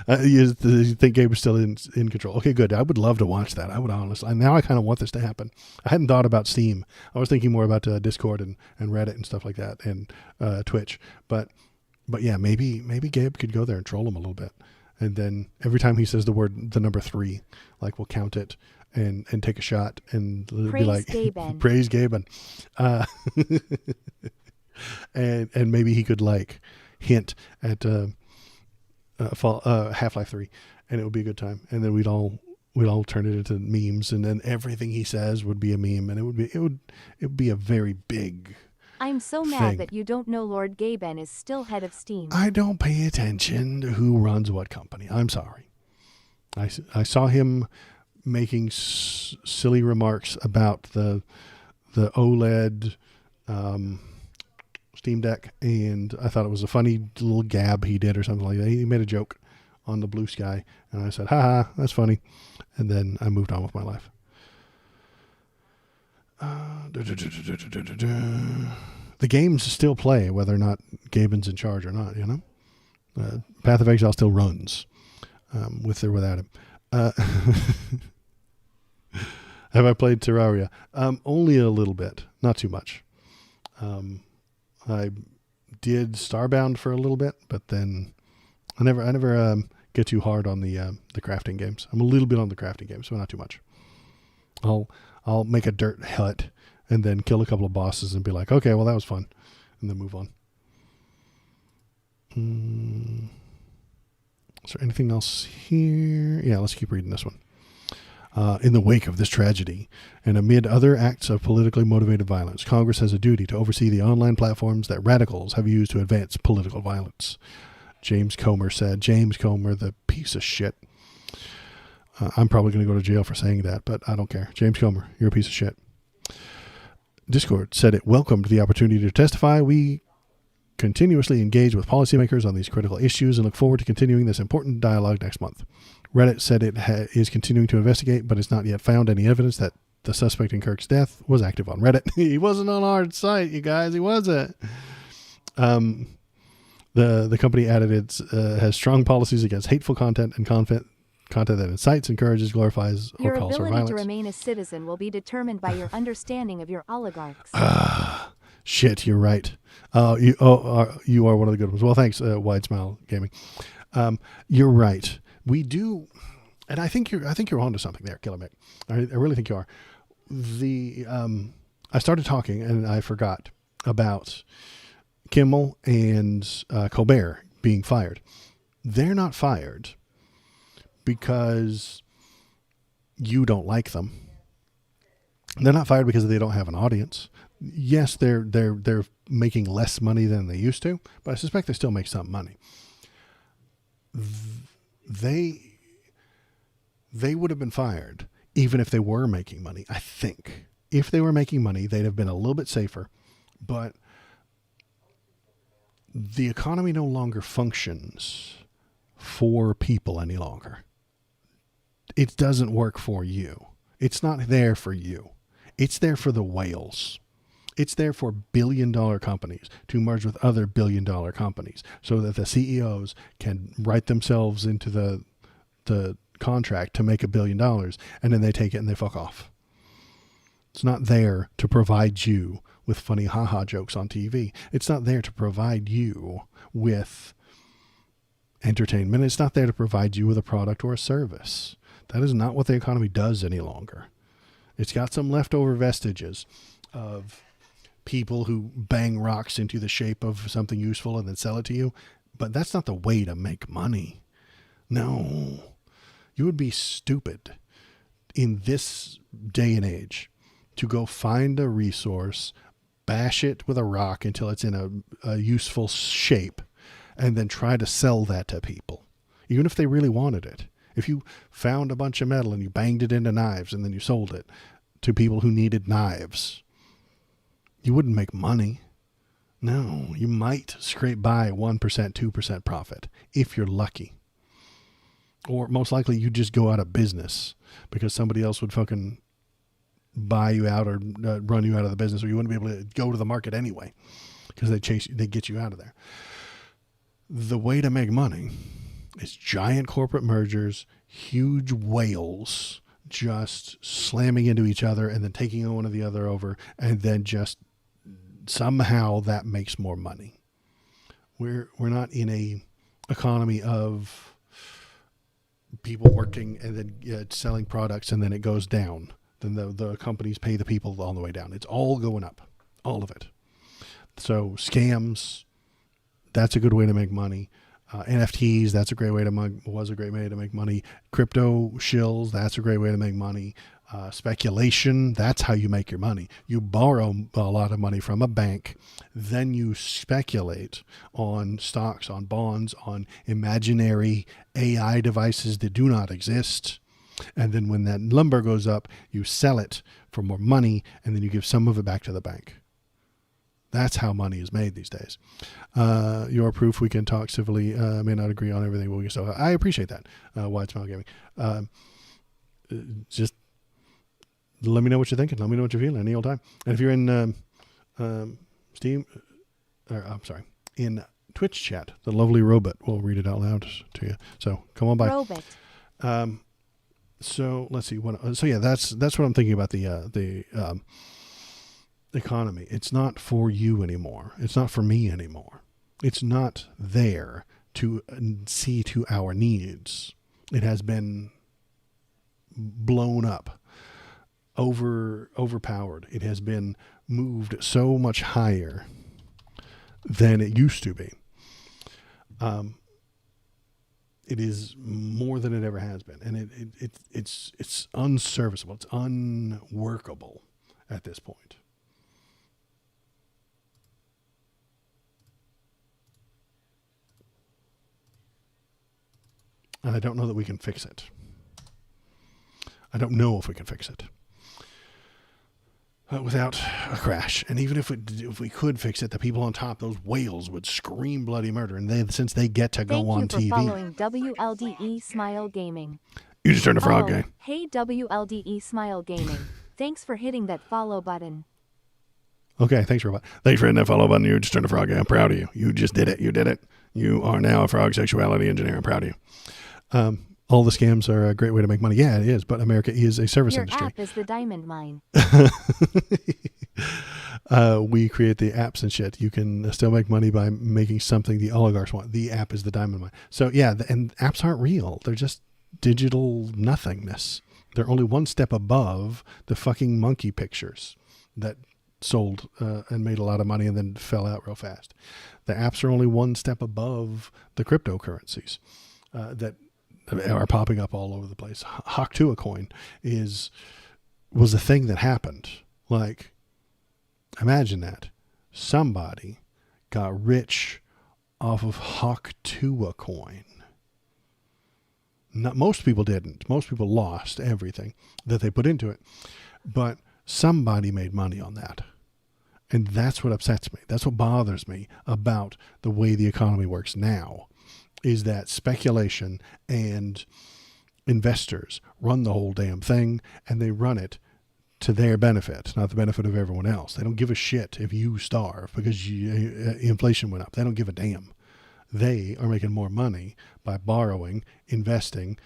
You think Gabe is still in control? Okay, good. I would love to watch that. I would honestly. Now I kind of want this to happen. I hadn't thought about Steam. I was thinking more about Discord and Reddit and stuff like that, and Twitch. But yeah, maybe Gabe could go there and troll him a little bit. And then every time he says the number 3, like, we'll count it and take a shot and Praise be like, Gaben. praise Gaben. And maybe he could, like, hint at Half-Life 3, and it would be a good time. And then we'd all turn it into memes, and then everything he says would be a meme, and it would be a very big. I'm so mad that you don't know Lord Gaben is still head of Steam. I don't pay attention to who runs what company. I'm sorry. I saw him making silly remarks about the OLED Steam Deck, and I thought it was a funny little gab he did or something like that. He made a joke on the blue sky, and I said, haha, that's funny. And then I moved on with my life. The games still play whether or not Gaben's in charge or not, you know? Path of Exile still runs, with or without him. Have I played Terraria? Only a little bit, not too much. I did Starbound for a little bit, but then I never get too hard on the crafting games. I'm a little bit on the crafting games, but not too much. I'll make a dirt hut and then kill a couple of bosses and be like, okay, well, that was fun, and then move on. Is there anything else here? Yeah, let's keep reading this one. In the wake of this tragedy, and amid other acts of politically motivated violence, Congress has a duty to oversee the online platforms that radicals have used to advance political violence. James Comer said. James Comer, the piece of shit. I'm probably going to go to jail for saying that, but I don't care. James Comer, you're a piece of shit. Discord said it welcomed the opportunity to testify. We continuously engage with policymakers on these critical issues and look forward to continuing this important dialogue next month. Reddit said it is continuing to investigate, but it's not yet found any evidence that the suspect in Kirk's death was active on Reddit. He wasn't on our site, you guys. He wasn't. The company added it has strong policies against hateful content and content that incites, encourages, glorifies, or Your calls for ability violence. to remain a citizen will be determined by your understanding of your oligarchs. Shit, you're right. You are one of the good ones. Well, thanks, Wide Smile Gaming. You're right. We do, and I think you're onto something there, Killer Mick. I really think you are. I started talking and I forgot about Kimmel and Colbert being fired. They're not fired because you don't like them. They're not fired because they don't have an audience. Yes, they're making less money than they used to, but I suspect they still make some money. They would have been fired even if they were making money. I think if they were making money, they'd have been a little bit safer, but the economy no longer functions for people any longer. It doesn't work for you. It's not there for you. It's there for the whales. It's there for billion-dollar companies to merge with other billion-dollar companies so that the CEOs can write themselves into the contract to make $1 billion, and then they take it and they fuck off. It's not there to provide you with funny haha jokes on TV. It's not there to provide you with entertainment. It's not there to provide you with a product or a service. That is not what the economy does any longer. It's got some leftover vestiges of people who bang rocks into the shape of something useful and then sell it to you. But that's not the way to make money. No. You would be stupid in this day and age to go find a resource, bash it with a rock until it's in a useful shape, and then try to sell that to people, even if they really wanted it. If you found a bunch of metal and you banged it into knives and then you sold it to people who needed knives, you wouldn't make money. No, you might scrape by 1%, 2% profit if you're lucky. Or most likely you just go out of business because somebody else would fucking buy you out or run you out of the business, or you wouldn't be able to go to the market anyway because they get you out of there. The way to make money is giant corporate mergers, huge whales just slamming into each other and then taking one or the other over, and then just somehow that makes more money. We're not in a economy of people working and then selling products and then it goes down. Then the companies pay the people all the way down. It's all going up, all of it. So scams, that's a good way to make money. NFTs, that's a great way to was a great way to make money. Crypto shills, that's a great way to make money. Speculation, that's how you make your money. You borrow a lot of money from a bank, then you speculate on stocks, on bonds, on imaginary AI devices that do not exist. And then when that number goes up, you sell it for more money, and then you give some of it back to the bank. That's how money is made these days. Your proof we can talk civilly. I may not agree on everything. So I appreciate that. Wide Smile Gaming. Just let me know what you're thinking. Let me know what you're feeling any old time. And if you're in Steam, in Twitch chat, the lovely Robot will read it out loud to you. So come on by. Robot. So let's see. So yeah, that's what I'm thinking about the economy. It's not for you anymore. It's not for me anymore. It's not there to see to our needs. It has been blown up, overpowered. It has been moved so much higher than it used to be. It is more than it ever has been, and it's unserviceable. It's unworkable at this point. And I don't know that we can fix it. I don't know if we can fix it. without a crash. And even if we could fix it, the people on top, those whales, would scream bloody murder. And since they get to go on Thank you for TV, following WLDE Smile Gaming. you just turned a frog Oh, game. hey WLDE Smile Gaming. Thanks for hitting that follow button. Okay, thanks for hitting that follow button. You just turned a frog game. I'm proud of you. You just did it. You did it. You are now a frog sexuality engineer. I'm proud of you. All the scams are a great way to make money. Yeah, it is. But America is a service Your industry. app is the diamond mine. We create the apps and shit. You can still make money by making something the oligarchs want. The app is the diamond mine. So yeah, and apps aren't real. They're just digital nothingness. They're only one step above the fucking monkey pictures that sold and made a lot of money and then fell out real fast. The apps are only one step above the cryptocurrencies that are popping up all over the place. Haktua coin was a thing that happened. Like, imagine that. Somebody got rich off of Haktua coin. Most people didn't. Most people lost everything that they put into it. But somebody made money on that. And that's what upsets me. That's what bothers me about the way the economy works now, is that speculation and investors run the whole damn thing, and they run it to their benefit, not the benefit of everyone else. They don't give a shit if you starve because inflation went up. They don't give a damn. They are making more money by borrowing, investing,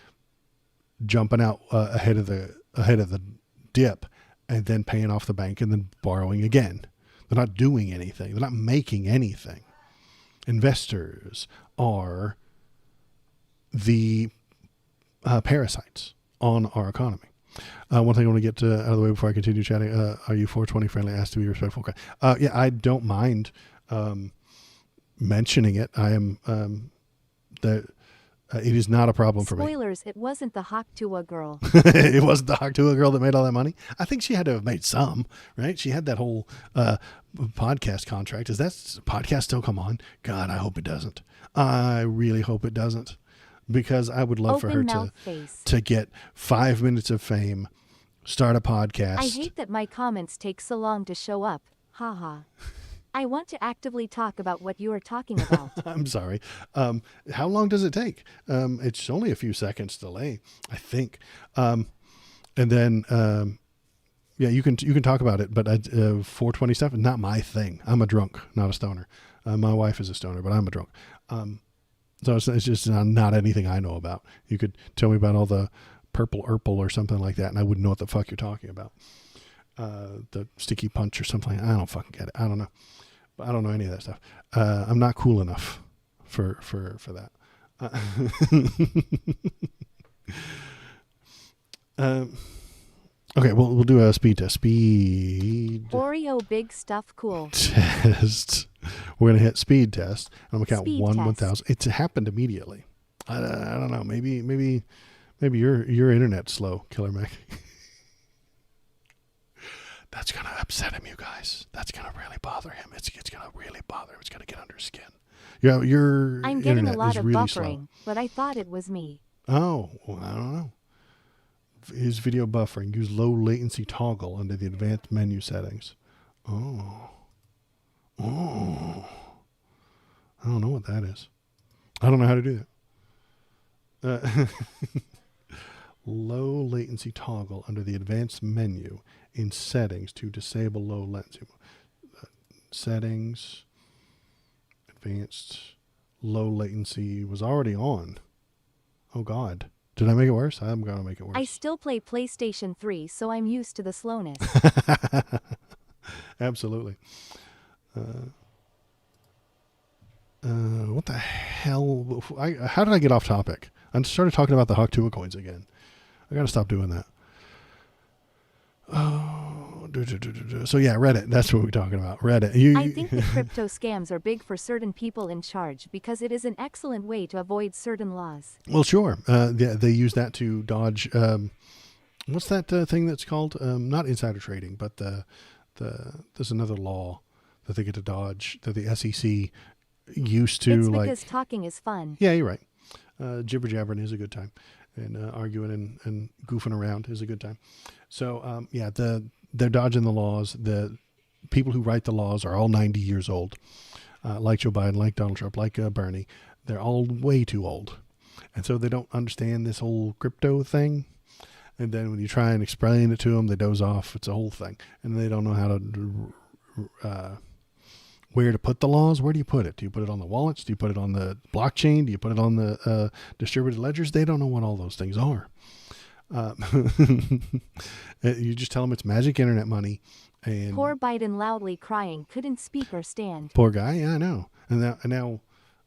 jumping out ahead of the dip, and then paying off the bank and then borrowing again. They're not doing anything. They're not making anything. Investors are the parasites on our economy. One thing I want to get out of the way before I continue chatting. Are you 420 friendly? Asked to be respectful. Okay. Yeah, I don't mind mentioning it. I am it is not a problem for me. Spoilers, it wasn't the Haktua girl. It wasn't the Haktua girl that made all that money. I think she had to have made some, right? She had that whole podcast contract. Does that podcast still come on? God, I hope it doesn't. I really hope it doesn't, because I would love for her to get 5 minutes of fame, start a podcast. I hate that my comments take so long to show up. Haha. I want to actively talk about what you are talking about. I'm sorry. How long does it take? It's only a few seconds delay, I think. And then, yeah, you can talk about it, but 420 stuff, not my thing. I'm a drunk, not a stoner. My wife is a stoner, but I'm a drunk. So it's just not anything I know about. You could tell me about all the purple Urple or something like that, and I wouldn't know what the fuck you're talking about. The sticky punch or something. I don't fucking get it. I don't know. But I don't know any of that stuff. I'm not cool enough for that. Okay, we'll do a speed test. Speed Oreo big stuff cool. test. We're gonna hit speed test. I'm gonna count Speed 1,000. It's happened immediately. I don't know. Maybe your internet's slow, Killer Mac. That's going to upset him, you guys. That's going to really bother him. It's going to really bother him. It's going to get under his skin. Yeah, your I'm getting internet a lot is of really buffering, slow. but I thought it was me. Oh, well, I don't know. Is video buffering. Use low latency toggle under the advanced menu settings. Oh. I don't know what that is. I don't know how to do that. Low latency toggle under the advanced menu in settings to disable low latency. Settings, advanced, low latency was already on. Oh God. Did I make it worse? I'm going to make it worse. I still play PlayStation 3, so I'm used to the slowness. Absolutely. What the hell? How did I get off topic? I started talking about the Haktua coins again. I got to stop doing that. Oh, so yeah, Reddit. That's what we're talking about. Reddit. I think the crypto scams are big for certain people in charge because it is an excellent way to avoid certain laws. Well, sure. They use that to dodge. What's that thing that's called? Not insider trading, but there's another law that they get to dodge that the SEC used to. It's because talking is fun. Yeah, you're right. Jibber jabbering is a good time. And arguing and goofing around is a good time. So, yeah, they're dodging the laws. The people who write the laws are all 90 years old, like Joe Biden, like Donald Trump, like Bernie. They're all way too old. And so they don't understand this whole crypto thing. And then when you try and explain it to them, they doze off. It's a whole thing. And they don't know how to, where to put the laws. Where do you put it? Do you put it on the wallets? Do you put it on the blockchain? Do you put it on the distributed ledgers? They don't know what all those things are. You just tell them it's magic internet money. And Poor Biden loudly crying, couldn't speak or stand. poor guy. Yeah, I know. And now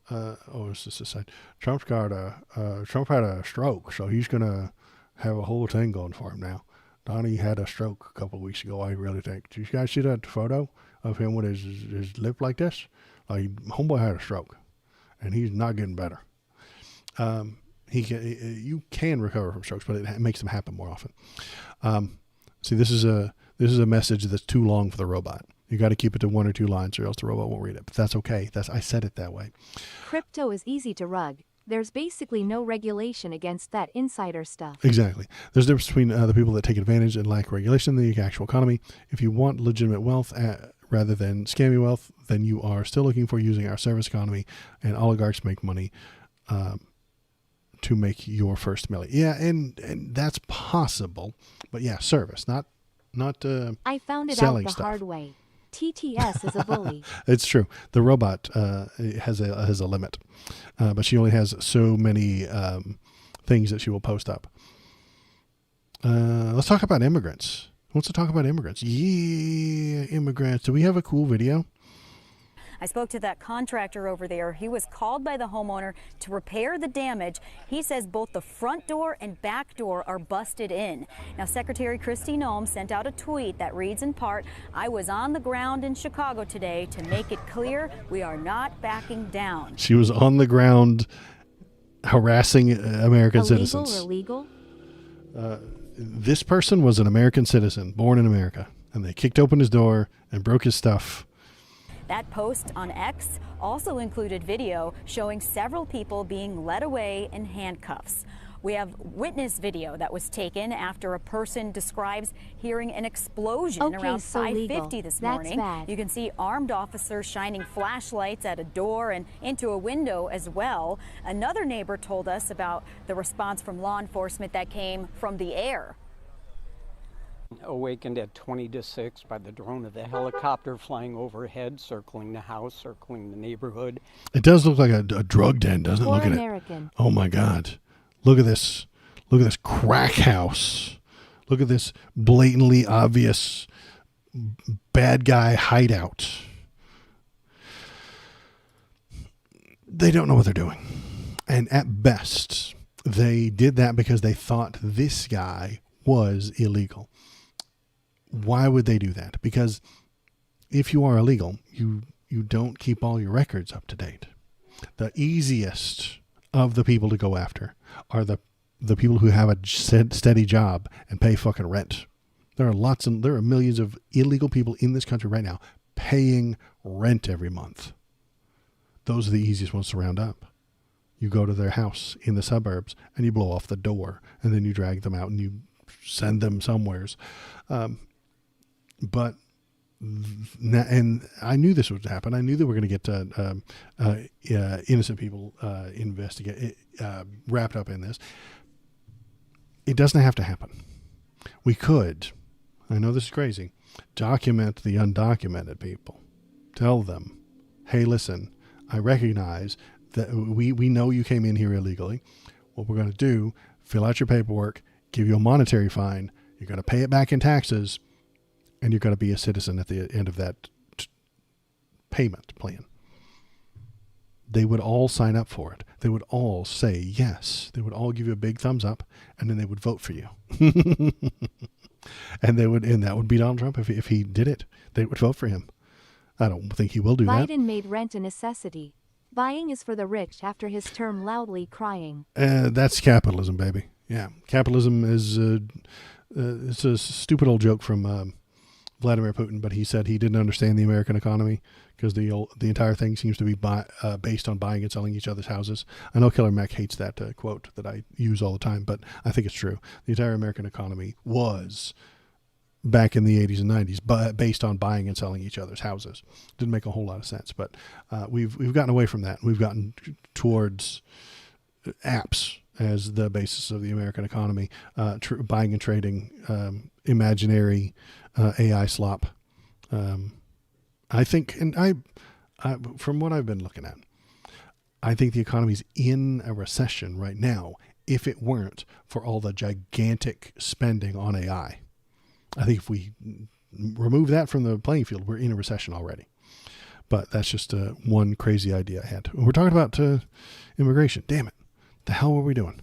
it's just a side. Trump had a stroke, so he's going to have a whole thing going for him now. Donnie had a stroke a couple of weeks ago, I really think. Did you guys see that photo of him with his lip like this? Like, homeboy had a stroke, and he's not getting better. You can recover from strokes, but it makes them happen more often. See, this is a message that's too long for the robot. You got to keep it to 1 or 2 lines, or else the robot won't read it. But that's okay. I said it that way. Crypto is easy to rug. There's basically no regulation against that insider stuff. Exactly. There's a difference between the people that take advantage and lack regulation in the actual economy. If you want legitimate wealth rather than scammy wealth, then you are still looking for using our service economy, and oligarchs make money to make your first million. Yeah, and that's possible. But yeah, service, not I found it out selling the stuff. hard way. TTS is a bully. It's true. The robot has a limit, but she only has so many things that she will post up. Let's talk about immigrants. Who wants to talk about immigrants? Yeah, immigrants. Do we have a cool video? I spoke to that contractor over there. He was called by the homeowner to repair the damage. He says both the front door and back door are busted in. Now, Secretary Kristi Noem sent out a tweet that reads in part, "I was on the ground in Chicago today to make it clear we are not backing down." She was on the ground harassing American citizens. Illegal? This person was an American citizen, born in America, and they kicked open his door and broke his stuff. That post on X also included video showing several people being led away in handcuffs. We have witness video that was taken after a person describes hearing an explosion around so 5:50 legal. this That's morning. bad. You can see armed officers shining flashlights at a door and into a window as well. Another neighbor told us about the response from law enforcement that came from the air. Awakened at 20 to 6 by the drone of the helicopter flying overhead, circling the house, circling the neighborhood. It does look like a drug den, doesn't it? Poor Look at American. it. Oh my God. Look at this. Look at this crack house. Look at this blatantly obvious bad guy hideout. They don't know what they're doing. And at best, they did that because they thought this guy was illegal. Why would they do that? Because if you are illegal, you don't keep all your records up to date. The easiest of the people to go after are the people who have a steady job and pay fucking rent. There are millions of illegal people in this country right now paying rent every month. Those are the easiest ones to round up. You go to their house in the suburbs and you blow off the door, and then you drag them out and you send them somewheres. And I knew this would happen. I knew that we're going to get innocent people wrapped up in this. It doesn't have to happen. We could, I know this is crazy, document the undocumented people. Tell them, hey, listen, I recognize that we know you came in here illegally. What we're going to do, fill out your paperwork, give you a monetary fine. You're going to pay it back in taxes, and you're going to be a citizen at the end of that payment plan. They would all sign up for it. They would all say yes. They would all give you a big thumbs up, and then they would vote for you. and that would be Donald Trump if he did it. They would vote for him. I don't think he will do that. Biden made rent a necessity. Buying is for the rich after his term loudly crying. That's capitalism, baby. Yeah, capitalism is it's a stupid old joke from Vladimir Putin, but he said he didn't understand the American economy because the entire thing seems to be based on buying and selling each other's houses. I know Killer Mac hates that quote that I use all the time, but I think it's true. The entire American economy was back in the 80s and 90s, but based on buying and selling each other's houses. Didn't make a whole lot of sense, but we've gotten away from that. We've gotten towards apps as the basis of the American economy, buying and trading imaginary AI slop. I think, and I from what I've been looking at, I think the economy's in a recession right now. If it weren't for all the gigantic spending on AI, I think if we remove that from the playing field, we're in a recession already. But that's just one crazy idea I had. We're talking about immigration. Damn it. The hell were we doing?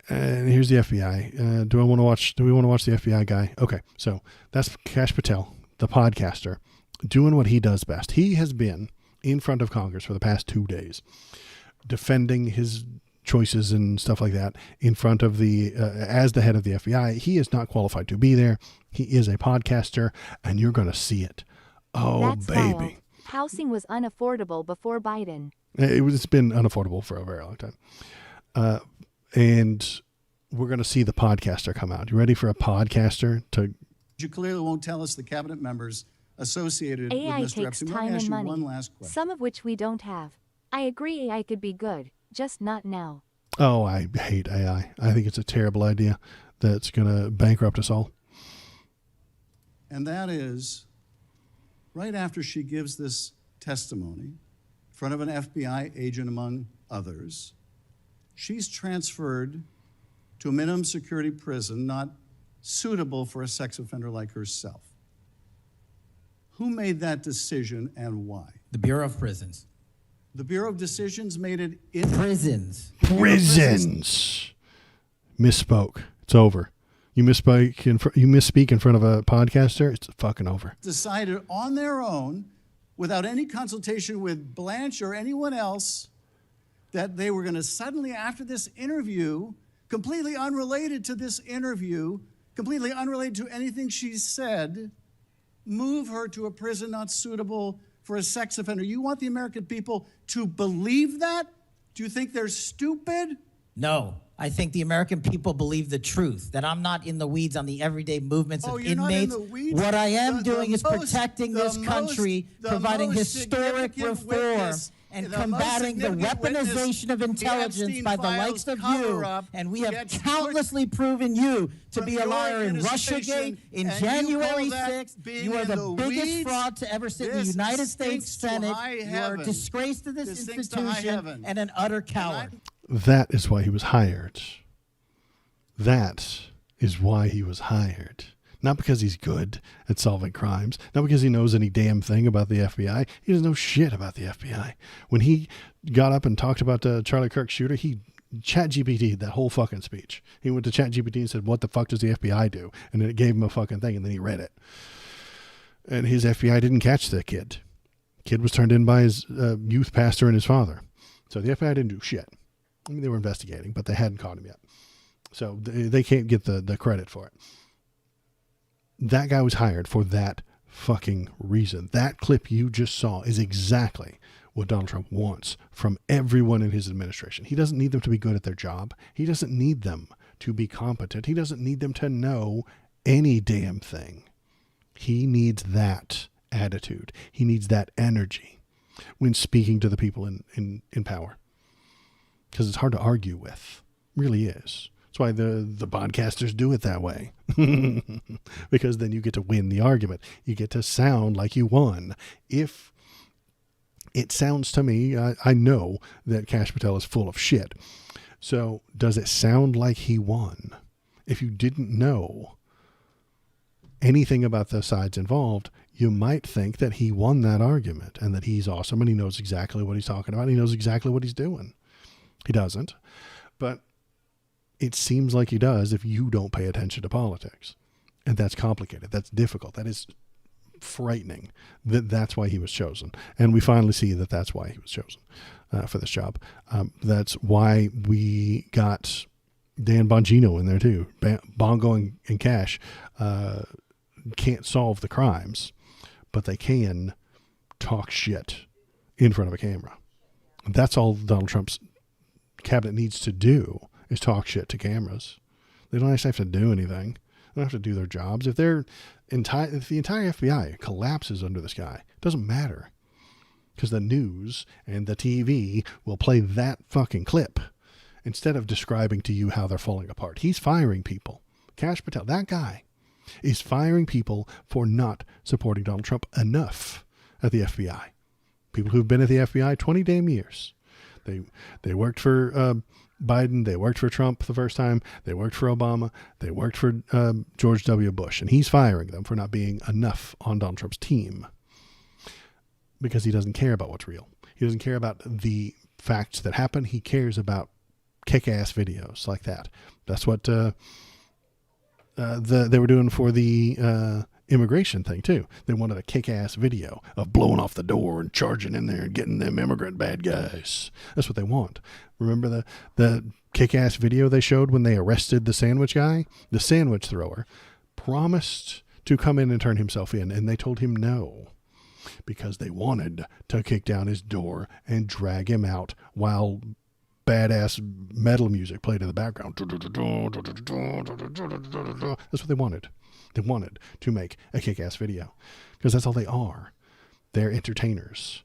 And here's the FBI. Do we want to watch the FBI guy? Okay. So that's Kash Patel, the podcaster, doing what he does best. He has been in front of Congress for the past 2 days, defending his choices and stuff like that in front of as the head of the FBI. He is not qualified to be there. He is a podcaster, and you're going to see it. Oh, That's baby. wild. Housing was unaffordable before Biden. It's been unaffordable for a very long time. And we're going to see the podcaster come out. You ready for a podcaster to... You clearly won't tell us the cabinet members associated AI with Mr. takes Epstein. Let time me ask and you money, one last question. some of which we don't have. I agree AI could be good, just not now. Oh, I hate AI. I think it's a terrible idea that's going to bankrupt us all. And that is, right after she gives this testimony in front of an FBI agent, among others, she's transferred to a minimum security prison not suitable for a sex offender like herself. Who made that decision and why? The Bureau of Prisons. The Bureau of Decisions made it in Prisons. Prisons. Misspoke. It's over. You misspeak in front of a podcaster, it's fucking over. decided on their own, without any consultation with Blanche or anyone else, that they were going to suddenly, after this interview, completely unrelated to this interview, completely unrelated to anything she said, move her to a prison not suitable for a sex offender. You want the American people to believe that? Do you think they're stupid? No, I think the American people believe the truth, that I'm not in the weeds on the everyday movements of you're not in inmates. the weeds? What I am The doing is most- protecting the this country, most providing historic significant reform, witness, and the most combating the significant weaponization of witness, the intelligence Epstein by the likes of you. cover-up, And we have gets countlessly proven you to from be a your liar in administration, Russiagate, in and you January call that 6th. being You are in the the biggest weeds? fraud to ever sit in the This United States stinks to Senate. high You are a heaven. disgrace to this This stinks to high institution heaven. and an utter coward. That is why he was hired. That is why he was hired. Not because he's good at solving crimes. Not because he knows any damn thing about the FBI. He doesn't know shit about the FBI. When he got up and talked about the Charlie Kirk shooter, he ChatGPT'd that whole fucking speech. He went to ChatGPT and said, "What the fuck does the FBI do?" And then it gave him a fucking thing, and then he read it. And his FBI didn't catch the kid. Kid was turned in by his youth pastor and his father. So the FBI didn't do shit. I mean, they were investigating, but they hadn't caught him yet. So they can't get the credit for it. That guy was hired for that fucking reason. That clip you just saw is exactly what Donald Trump wants from everyone in his administration. He doesn't need them to be good at their job. He doesn't need them to be competent. He doesn't need them to know any damn thing. He needs that attitude. He needs that energy when speaking to the people in power. Because it's hard to argue with. It really is. That's why the podcasters do it that way. Because then you get to win the argument. You get to sound like you won. If it sounds to me, I know that Kash Patel is full of shit. So does it sound like he won? If you didn't know anything about the sides involved, you might think that he won that argument and that he's awesome and he knows exactly what he's talking about. He knows exactly what he's doing. He doesn't. But it seems like he does if you don't pay attention to politics. And that's complicated. That's difficult. That is frightening. That's why he was chosen. And we finally see that that's why he was chosen for this job. That's why we got Dan Bongino in there too. Bongo and Cash can't solve the crimes, but they can talk shit in front of a camera. That's all Donald Trump's cabinet needs to do is talk shit to cameras. They don't actually have to do anything. They don't have to do their jobs. If the entire FBI collapses under this guy, it doesn't matter. Because the news and the TV will play that fucking clip instead of describing to you how they're falling apart. He's firing people. Kash Patel, that guy, is firing people for not supporting Donald Trump enough at the FBI. People who've been at the FBI 20 damn years. They worked for Biden. They worked for Trump the first time. They worked for Obama. They worked for George W. Bush. And he's firing them for not being enough on Donald Trump's team. Because he doesn't care about what's real. He doesn't care about the facts that happen. He cares about kick-ass videos like that. That's what they were doing for the immigration thing, too. They wanted a kick-ass video of blowing off the door and charging in there and getting them immigrant bad guys. That's what they want. Remember the kick-ass video they showed when they arrested the sandwich guy? The sandwich thrower promised to come in and turn himself in, and they told him no. Because they wanted to kick down his door and drag him out while badass metal music played in the background. That's what they wanted. They wanted to make a kick-ass video because that's all they are. They're entertainers.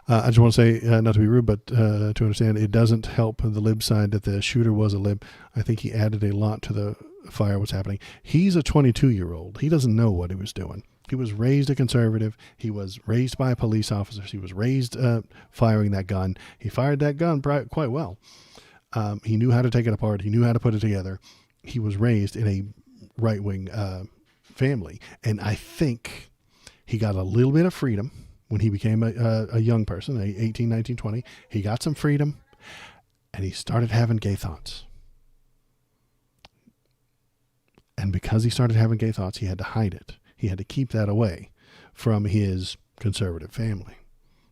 I just want to say, not to be rude, but to understand, it doesn't help the lib side that the shooter was a lib. I think he added a lot to the fire what's happening. He's a 22-year-old. He doesn't know what he was doing. He was raised a conservative. He was raised by police officers. He was raised firing that gun. He fired that gun quite well. He knew how to take it apart. He knew how to put it together. He was raised in a right-wing family. And I think he got a little bit of freedom when he became a young person, 18, 19, 20. He got some freedom, and he started having gay thoughts. And because he started having gay thoughts, he had to hide it. He had to keep that away from his conservative family.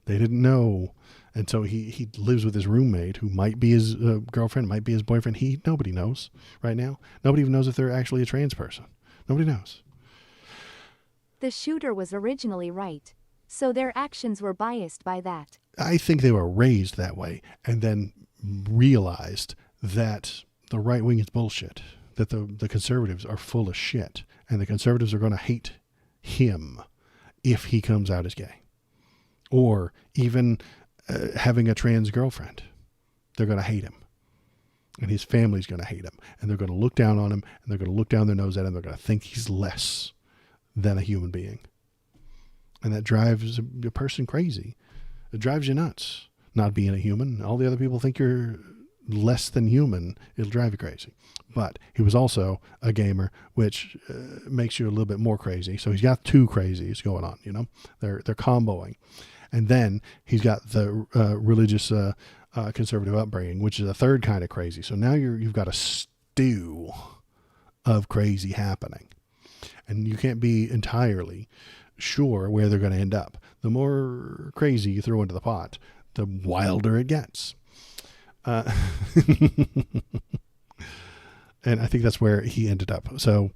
They didn't know. And so he lives with his roommate who might be his girlfriend, might be his boyfriend. Nobody knows right now. Nobody even knows if they're actually a trans person. Nobody knows. The shooter was originally right, so their actions were biased by that. I think they were raised that way and then realized that the right wing is bullshit, that the conservatives are full of shit, and the conservatives are going to hate him if he comes out as gay. Or even having a trans girlfriend. They're going to hate him. And his family's going to hate him. And they're going to look down on him, and they're going to look down their nose at him. They're going to think he's less than a human being. And that drives a person crazy. It drives you nuts, not being a human. All the other people think you're less than human. It'll drive you crazy. But he was also a gamer, which makes you a little bit more crazy. So he's got two crazies going on, you know. They're comboing. And then he's got the religious conservative upbringing, which is a third kind of crazy. So now you've got a stew of crazy happening. And you can't be entirely sure where they're going to end up. The more crazy you throw into the pot, the wilder it gets. And I think that's where he ended up. So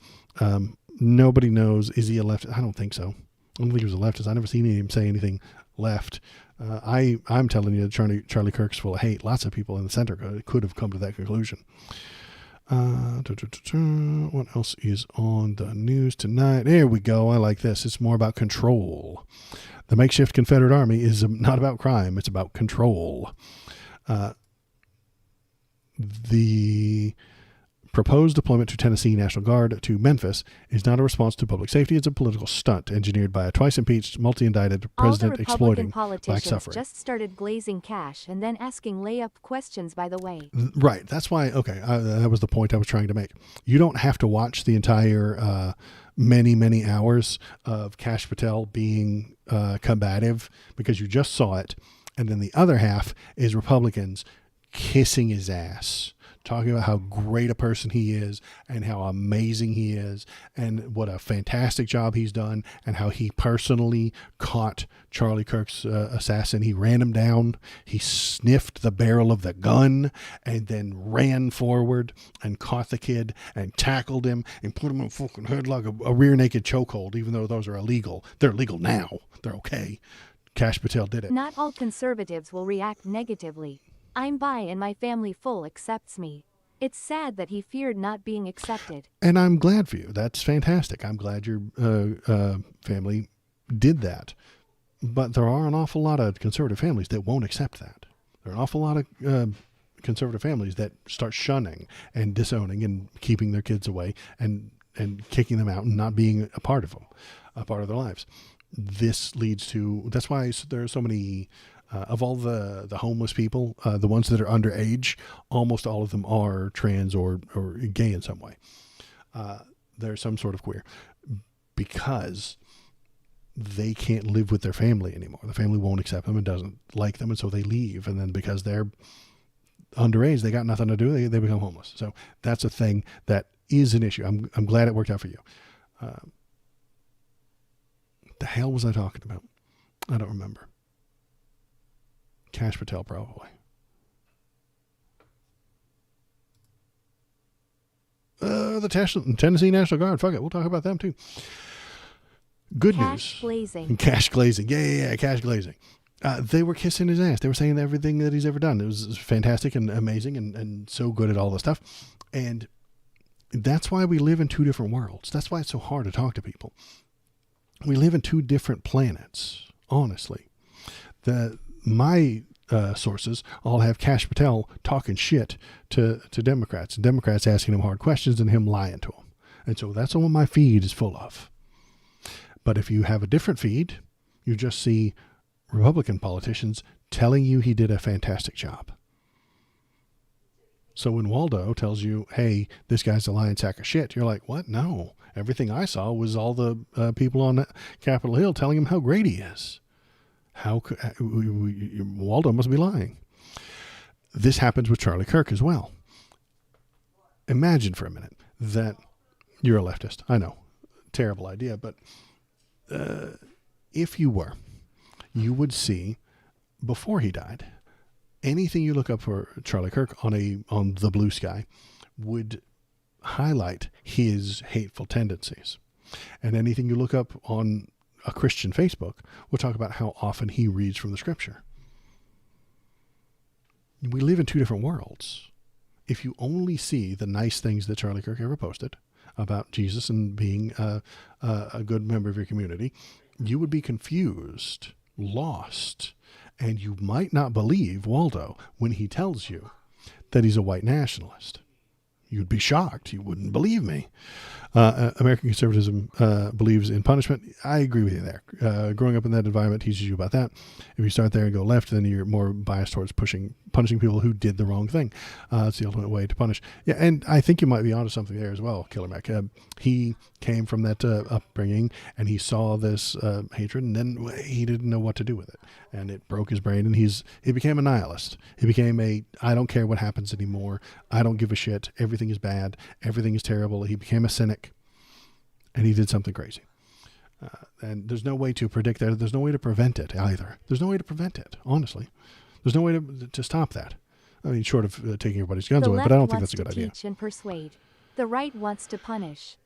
nobody knows. Is he a leftist? I don't think so. I don't think he was a leftist. I've never seen him say anything left. I'm telling you, Charlie Kirk's full of hate. Lots of people in the center could have come to that conclusion. What else is on the news tonight? There we go. I like this. It's more about control. The makeshift Confederate Army is not about crime. It's about control. The proposed deployment to Tennessee National Guard to Memphis is not a response to public safety. It's a political stunt engineered by a twice-impeached, multi-indicted president exploiting black suffering. Just started glazing cash and then asking layup questions, by the way. Right. That's why, okay, that was the point I was trying to make. You don't have to watch the entire many hours of Kash Patel being combative because you just saw it. And then the other half is Republicans kissing his ass, talking about how great a person he is and how amazing he is and what a fantastic job he's done and how he personally caught Charlie Kirk's assassin. He ran him down. He sniffed the barrel of the gun and then ran forward and caught the kid and tackled him and put him in a fucking headlock, a rear naked chokehold, even though those are illegal. They're illegal now. They're okay. Kash Patel did it. Not all conservatives will react negatively. I'm bi and my family full accepts me. It's sad that he feared not being accepted. And I'm glad for you. That's fantastic. I'm glad your family did that. But there are an awful lot of conservative families that won't accept that. There are an awful lot of conservative families that start shunning and disowning and keeping their kids away and kicking them out and not being a part of them, a part of their lives. This leads to, that's why there are so many, of all the homeless people, the ones that are underage, almost all of them are trans or gay in some way. They're some sort of queer because they can't live with their family anymore. The family won't accept them and doesn't like them, and so they leave. And then because they're underage, they got nothing to do. They become homeless. So that's a thing that is an issue. I'm glad it worked out for you. The hell was I talking about? I don't remember. Cash Patel, probably. The Tennessee National Guard. Fuck it. We'll talk about them too. Good Cash news. glazing. Cash glazing. Yeah. Cash glazing. They were kissing his ass. They were saying everything that he's ever done. It was fantastic and amazing and so good at all this stuff. And that's why we live in two different worlds. That's why it's so hard to talk to people. We live in two different planets, honestly. My sources all have Cash Patel talking shit to Democrats, and Democrats asking him hard questions and him lying to them. And so that's what my feed is full of. But if you have a different feed, you just see Republican politicians telling you he did a fantastic job. So when Waldo tells you, hey, this guy's a lying sack of shit, you're like, what? No. Everything I saw was all the people on Capitol Hill telling him how great he is. How could Waldo must be lying. This happens with Charlie Kirk as well. Imagine for a minute that you're a leftist. I know, terrible idea, but if you were, you would see before he died, anything you look up for Charlie Kirk on the blue sky would highlight his hateful tendencies. And anything you look up on a Christian Facebook will talk about how often he reads from the scripture. We live in two different worlds. If you only see the nice things that Charlie Kirk ever posted about Jesus and being a good member of your community, you would be confused, lost, and you might not believe Waldo when he tells you that he's a white nationalist. You'd be shocked. You wouldn't believe me. American conservatism believes in punishment. I agree with you there. Growing up in that environment teaches you about that. If you start there and go left, then you're more biased towards punishing people who did the wrong thing. It's the ultimate way to punish. Yeah, and I think you might be onto something there as well, Killer Mac. He came from that upbringing, and he saw this hatred, and then he didn't know what to do with it. And it broke his brain, and he became a nihilist. He became I don't care what happens anymore. I don't give a shit. Everything is bad. Everything is terrible. He became a cynic, and he did something crazy. And there's no way to predict that. There's no way to prevent it either. There's no way to prevent it, honestly. There's no way to stop that. I mean, short of taking everybody's guns away, but I don't think that's a good idea. The left wants to teach and persuade. The right wants to punish.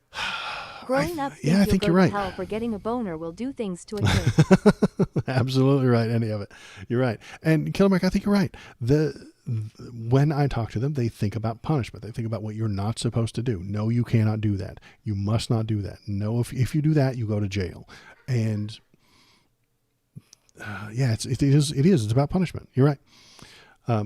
Growing up, I think you're right. Hell for getting a boner will do things to a kid. Absolutely right. Any of it. You're right. And Killer Mike, I think you're right. When I talk to them, they think about punishment. They think about what you're not supposed to do. No, you cannot do that. You must not do that. No, if you do that, you go to jail. And it is. It's about punishment. You're right.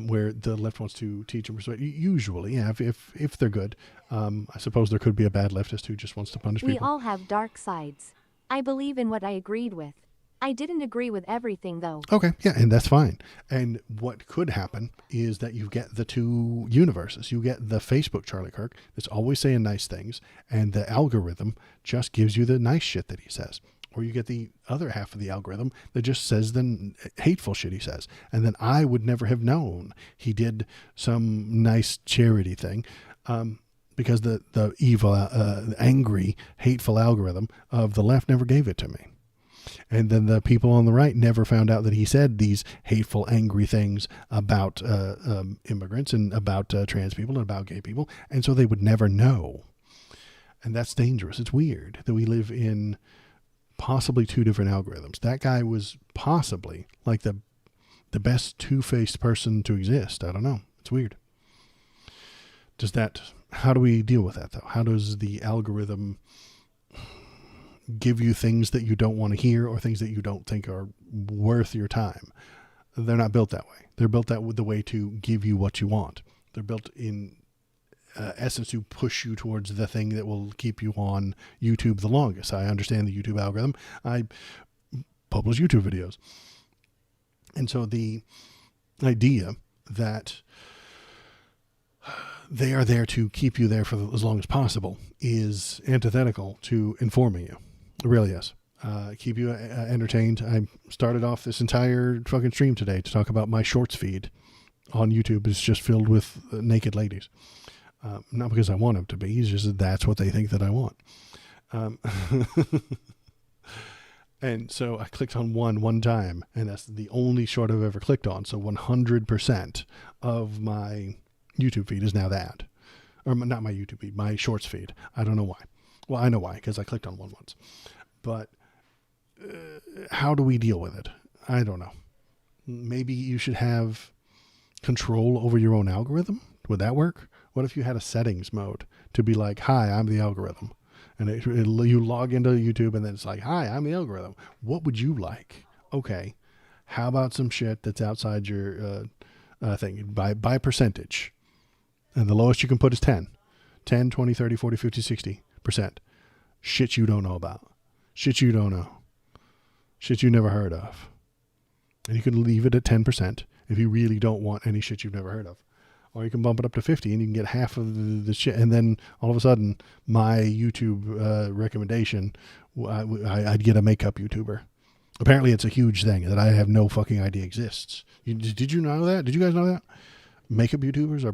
Where the left wants to teach and persuade. Usually, yeah, if they're good. I suppose there could be a bad leftist who just wants to punish people. We all have dark sides. I believe in what I agreed with. I didn't agree with everything, though. Okay, yeah, and that's fine. And what could happen is that you get the two universes. You get the Facebook Charlie Kirk that's always saying nice things, and the algorithm just gives you the nice shit that he says. Or you get the other half of the algorithm that just says the hateful shit he says. And then I would never have known he did some nice charity thing because the evil, angry, hateful algorithm of the left never gave it to me. And then the people on the right never found out that he said these hateful, angry things about immigrants and about trans people and about gay people. And so they would never know. And that's dangerous. It's weird that we live in possibly two different algorithms. That guy was possibly like the best two-faced person to exist. I don't know. It's weird. how do we deal with that though? How does the algorithm give you things that you don't want to hear or things that you don't think are worth your time? They're not built that way. They're built that with the way to give you what you want. They're built in essence to push you towards the thing that will keep you on YouTube the longest. I understand the YouTube algorithm. I publish YouTube videos. And so the idea that they are there to keep you there for as long as possible is antithetical to informing you. It really is. Keep you entertained. I started off this entire fucking stream today to talk about my shorts feed on YouTube. It's just filled with naked ladies. Not because I want them to be. It's just that that's what they think that I want. And so I clicked on one time, and that's the only short I've ever clicked on. So 100% of my YouTube feed is now that. Or not my YouTube feed, my shorts feed. I don't know why. Well, I know why, because I clicked on one once. But how do we deal with it? I don't know. Maybe you should have control over your own algorithm. Would that work? What if you had a settings mode to be like, hi, I'm the algorithm. And you log into YouTube and then it's like, hi, I'm the algorithm. What would you like? Okay. How about some shit that's outside your thing by percentage? And the lowest you can put is 10. 10, 20, 30, 40, 50, 60%. Shit you don't know about. Shit you don't know. Shit you never heard of. And you can leave it at 10% if you really don't want any shit you've never heard of. Or you can bump it up to 50 and you can get half of the shit. And then all of a sudden, my YouTube recommendation, I'd get a makeup YouTuber. Apparently, it's a huge thing that I have no fucking idea exists. Did you know that? Did you guys know that? Makeup YouTubers are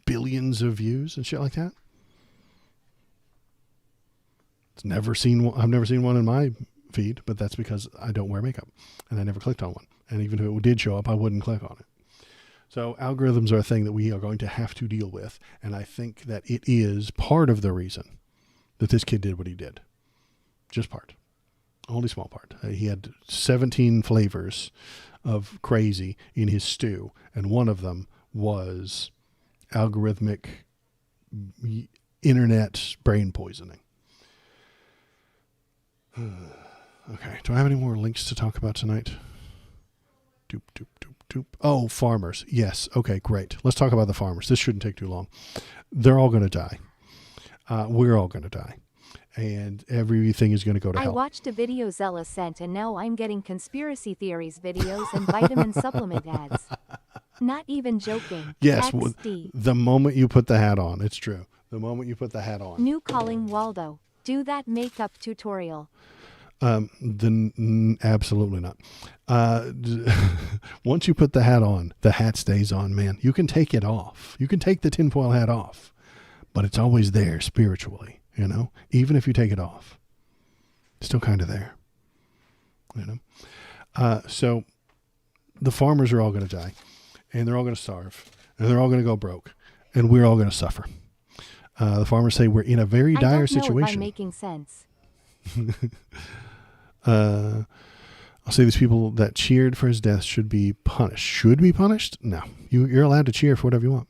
billions of views and shit like that. I've never seen one in my feed, but that's because I don't wear makeup and I never clicked on one. And even if it did show up, I wouldn't click on it. So algorithms are a thing that we are going to have to deal with. And I think that it is part of the reason that this kid did what he did. Just part. Only small part. He had 17 flavors of crazy in his stew. And one of them was algorithmic internet brain poisoning. Okay. Do I have any more links to talk about tonight? Doop, doop, doop. Oh, farmers. Yes. Okay, great. Let's talk about the farmers. This shouldn't take too long. They're all going to die. We're all going to die. And everything is going to go to hell. I watched a video Zella sent and now I'm getting conspiracy theories videos and vitamin supplement ads. Not even joking. Yes. XD. The moment you put the hat on, it's true. The moment you put the hat on. New calling Waldo. Do that makeup tutorial. Absolutely not. Once you put the hat on, the hat stays on, man. You can take it off. You can take the tinfoil hat off, but it's always there spiritually, you know, even if you take it off, it's still kind of there, you know? So the farmers are all going to die and they're all going to starve and they're all going to go broke and we're all going to suffer. The farmers say we're in a very dire situation. I don't know if I'm making sense. I'll say these people that cheered for his death should be punished. Should be punished? No. You're allowed to cheer for whatever you want,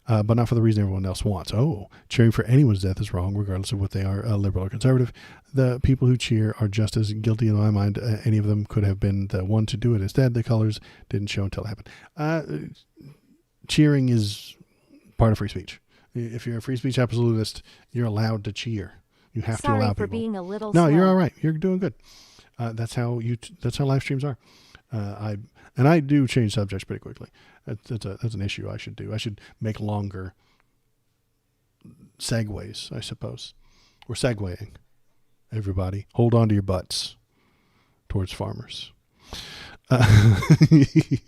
but not for the reason everyone else wants. Oh, cheering for anyone's death is wrong, regardless of what they are, liberal or conservative. The people who cheer are just as guilty in my mind. Any of them could have been the one to do it instead. The colors didn't show until it happened. Cheering is part of free speech. If you're a free speech absolutist, you're allowed to cheer. You have to allow people. Sorry for being a little No, slow. you're all right. You're doing good. That's how live streams are. I do change subjects pretty quickly. That's an issue I should do. I should make longer segues, I suppose. We're segueing. Everybody, hold on to your butts towards farmers. The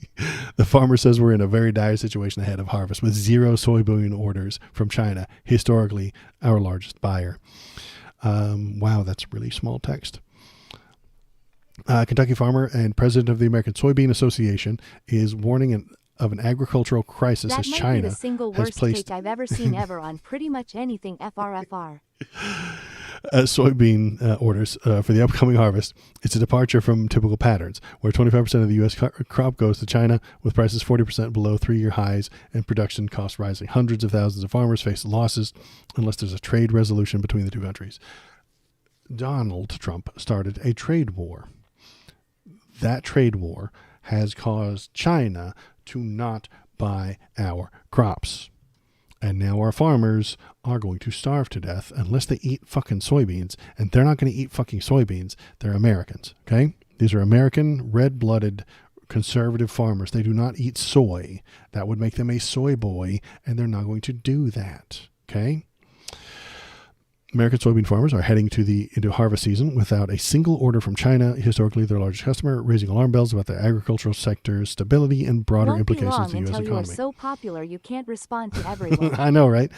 farmer says we're in a very dire situation ahead of harvest with 0 soybean orders from China, historically our largest buyer. Wow, that's really small text. Kentucky farmer and president of the American Soybean Association is warning of an agricultural crisis That as might China be the single has worst placed. take I've ever seen ever on pretty much anything FRFR. soybean orders for the upcoming harvest. It's a departure from typical patterns, where 25% of the U.S. crop goes to China, with prices 40% below 3-year highs and production costs rising. Hundreds of thousands of farmers face losses unless there's a trade resolution between the two countries. Donald Trump started a trade war. That trade war has caused China to not buy our crops. And now our farmers are going to starve to death unless they eat fucking soybeans. And they're not going to eat fucking soybeans. They're Americans, okay? These are American, red-blooded, conservative farmers. They do not eat soy. That would make them a soy boy, and they're not going to do that, okay? American soybean farmers are heading into harvest season without a single order from China, historically their largest customer, raising alarm bells about the agricultural sector's stability and broader implications to the U.S. economy. You are so popular you can't respond to everyone. I know, right?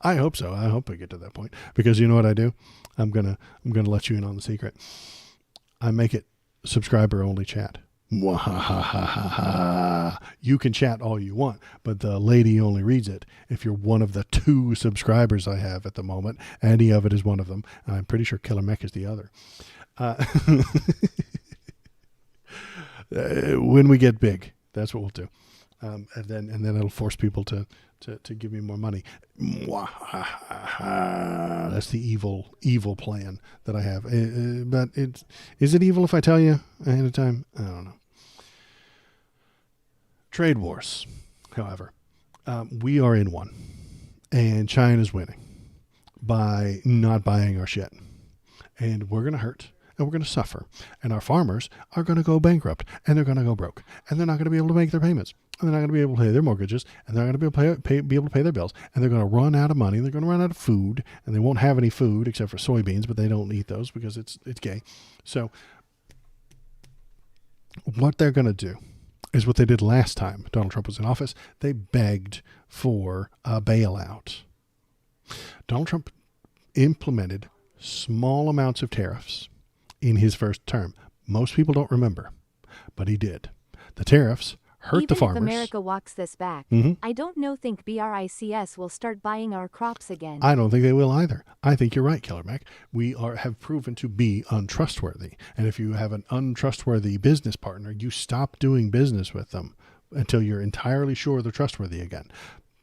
I hope so. I hope I get to that point, because you know what I do? I'm gonna let you in on the secret. I make it subscriber only chat. You can chat all you want, but the lady only reads it if you're one of the 2 subscribers I have at the moment. Any of it is one of them. I'm pretty sure Killer Mech is the other. When we get big, that's what we'll do. And then it'll force people to give me more money. That's the evil plan that I have. But is it evil if I tell you ahead of time? I don't know. Trade wars, however, we are in one, and China's winning by not buying our shit. And we're going to hurt, and we're going to suffer, and our farmers are going to go bankrupt, and they're going to go broke, and they're not going to be able to make their payments, and they're not going to be able to pay their mortgages, and they're not going to be able to pay their bills, and they're going to run out of money, they're going to run out of food, and they won't have any food except for soybeans, but they don't eat those because it's gay. So what they're going to do is what they did last time Donald Trump was in office. They begged for a bailout. Donald Trump implemented small amounts of tariffs in his first term. Most people don't remember, but he did. The tariffs hurt the farmers. Even if America walks this back, I don't think BRICS will start buying our crops again. I don't think they will either. I think you're right, Killer Mac. We have proven to be untrustworthy. And if you have an untrustworthy business partner, you stop doing business with them until you're entirely sure they're trustworthy again.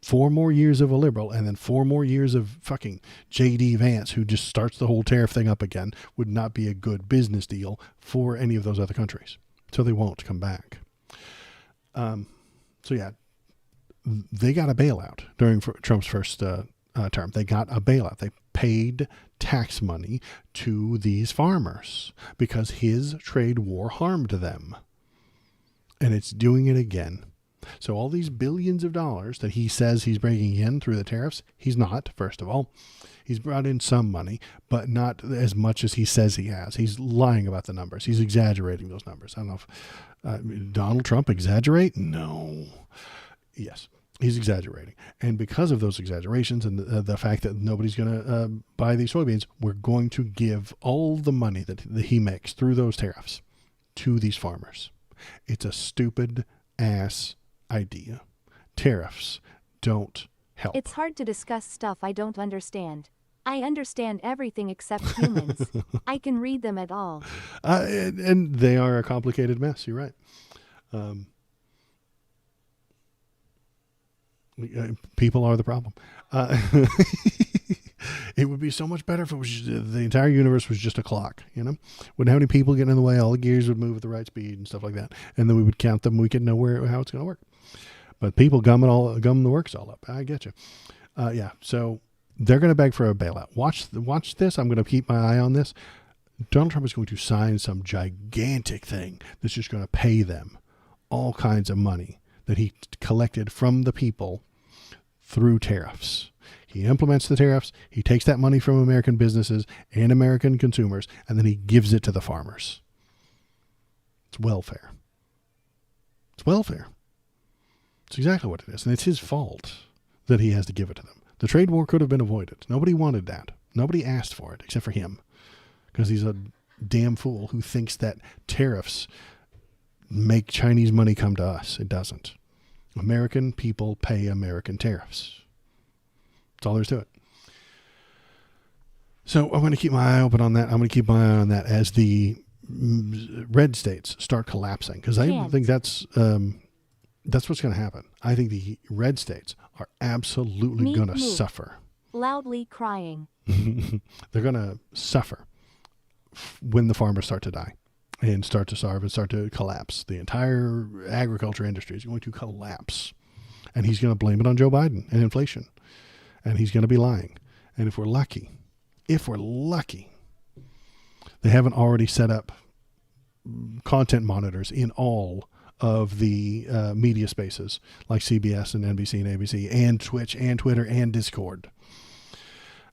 4 more years of a liberal and then 4 more years of fucking J.D. Vance, who just starts the whole tariff thing up again, would not be a good business deal for any of those other countries. So they won't come back. So yeah, they got a bailout during Trump's first term. They got a bailout. They paid tax money to these farmers because his trade war harmed them. And it's doing it again. So all these billions of dollars that he says he's bringing in through the tariffs, he's not, first of all. He's brought in some money, but not as much as he says he has. He's lying about the numbers. He's exaggerating those numbers. I don't know if Donald Trump exaggerate? No. Yes, he's exaggerating. And because of those exaggerations and the fact that nobody's going to buy these soybeans, we're going to give all the money that he makes through those tariffs to these farmers. It's a stupid ass idea. Tariffs don't help. It's hard to discuss stuff I don't understand. I understand everything except humans. I can read them at all. And they are a complicated mess. You're right. People are the problem. It would be so much better if it was the entire universe was just a clock, Wouldn't have any people getting in the way. All the gears would move at the right speed and stuff like that. And then we would count them. We could know how it's going to work. But people gum the works all up. I get you. Yeah. So they're going to beg for a bailout. Watch this. I'm going to keep my eye on this. Donald Trump is going to sign some gigantic thing that's just going to pay them all kinds of money that he collected from the people through tariffs. He implements the tariffs. He takes that money from American businesses and American consumers, and then he gives it to the farmers. It's welfare. It's welfare. It's exactly what it is. And it's his fault that he has to give it to them. The trade war could have been avoided. Nobody wanted that. Nobody asked for it except for him, because he's a damn fool who thinks that tariffs make Chinese money come to us. It doesn't. American people pay American tariffs. That's all there is to it. So I'm going to keep my eye open on that. I'm going to keep my eye on that as the red states start collapsing, because I think that's what's going to happen. I think the red states are absolutely going to suffer. Loudly crying. They're going to suffer when the farmers start to die and start to starve and start to collapse. The entire agriculture industry is going to collapse. And he's going to blame it on Joe Biden and inflation. And he's going to be lying. And if we're lucky, they haven't already set up content monitors in all of the media spaces like CBS and NBC and ABC and Twitch and Twitter and Discord.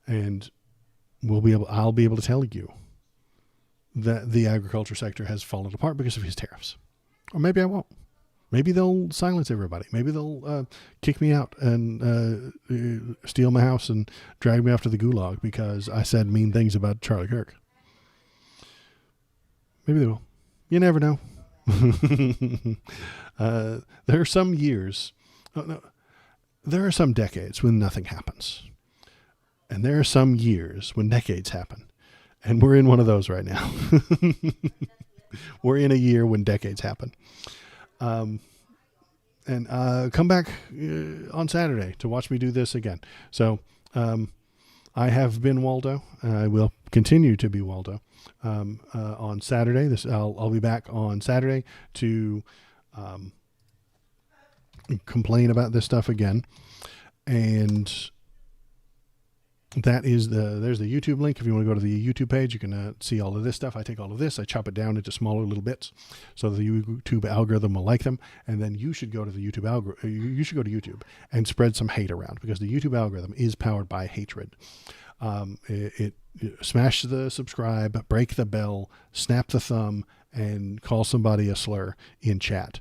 And I'll be able to tell you that the agriculture sector has fallen apart because of his tariffs. Or maybe I won't. Maybe they'll silence everybody. Maybe they'll kick me out and steal my house and drag me off to the gulag because I said mean things about Charlie Kirk. Maybe they will. You never know. There are some years, there are some decades when nothing happens. And there are some years when decades happen. And we're in one of those right now. We're in a year when decades happen. And come back on Saturday to watch me do this again. So I have been Waldo. I will continue to be Waldo on Saturday. I'll be back on Saturday to complain about this stuff again. And there's the YouTube link. If you want to go to the YouTube page, you can see all of this stuff. I take all of this, I chop it down into smaller little bits so the YouTube algorithm will like them. And then you should go to the YouTube you should go to YouTube and spread some hate around, because the YouTube algorithm is powered by hatred. It smash the subscribe, break the bell, snap the thumb, and call somebody a slur in chat.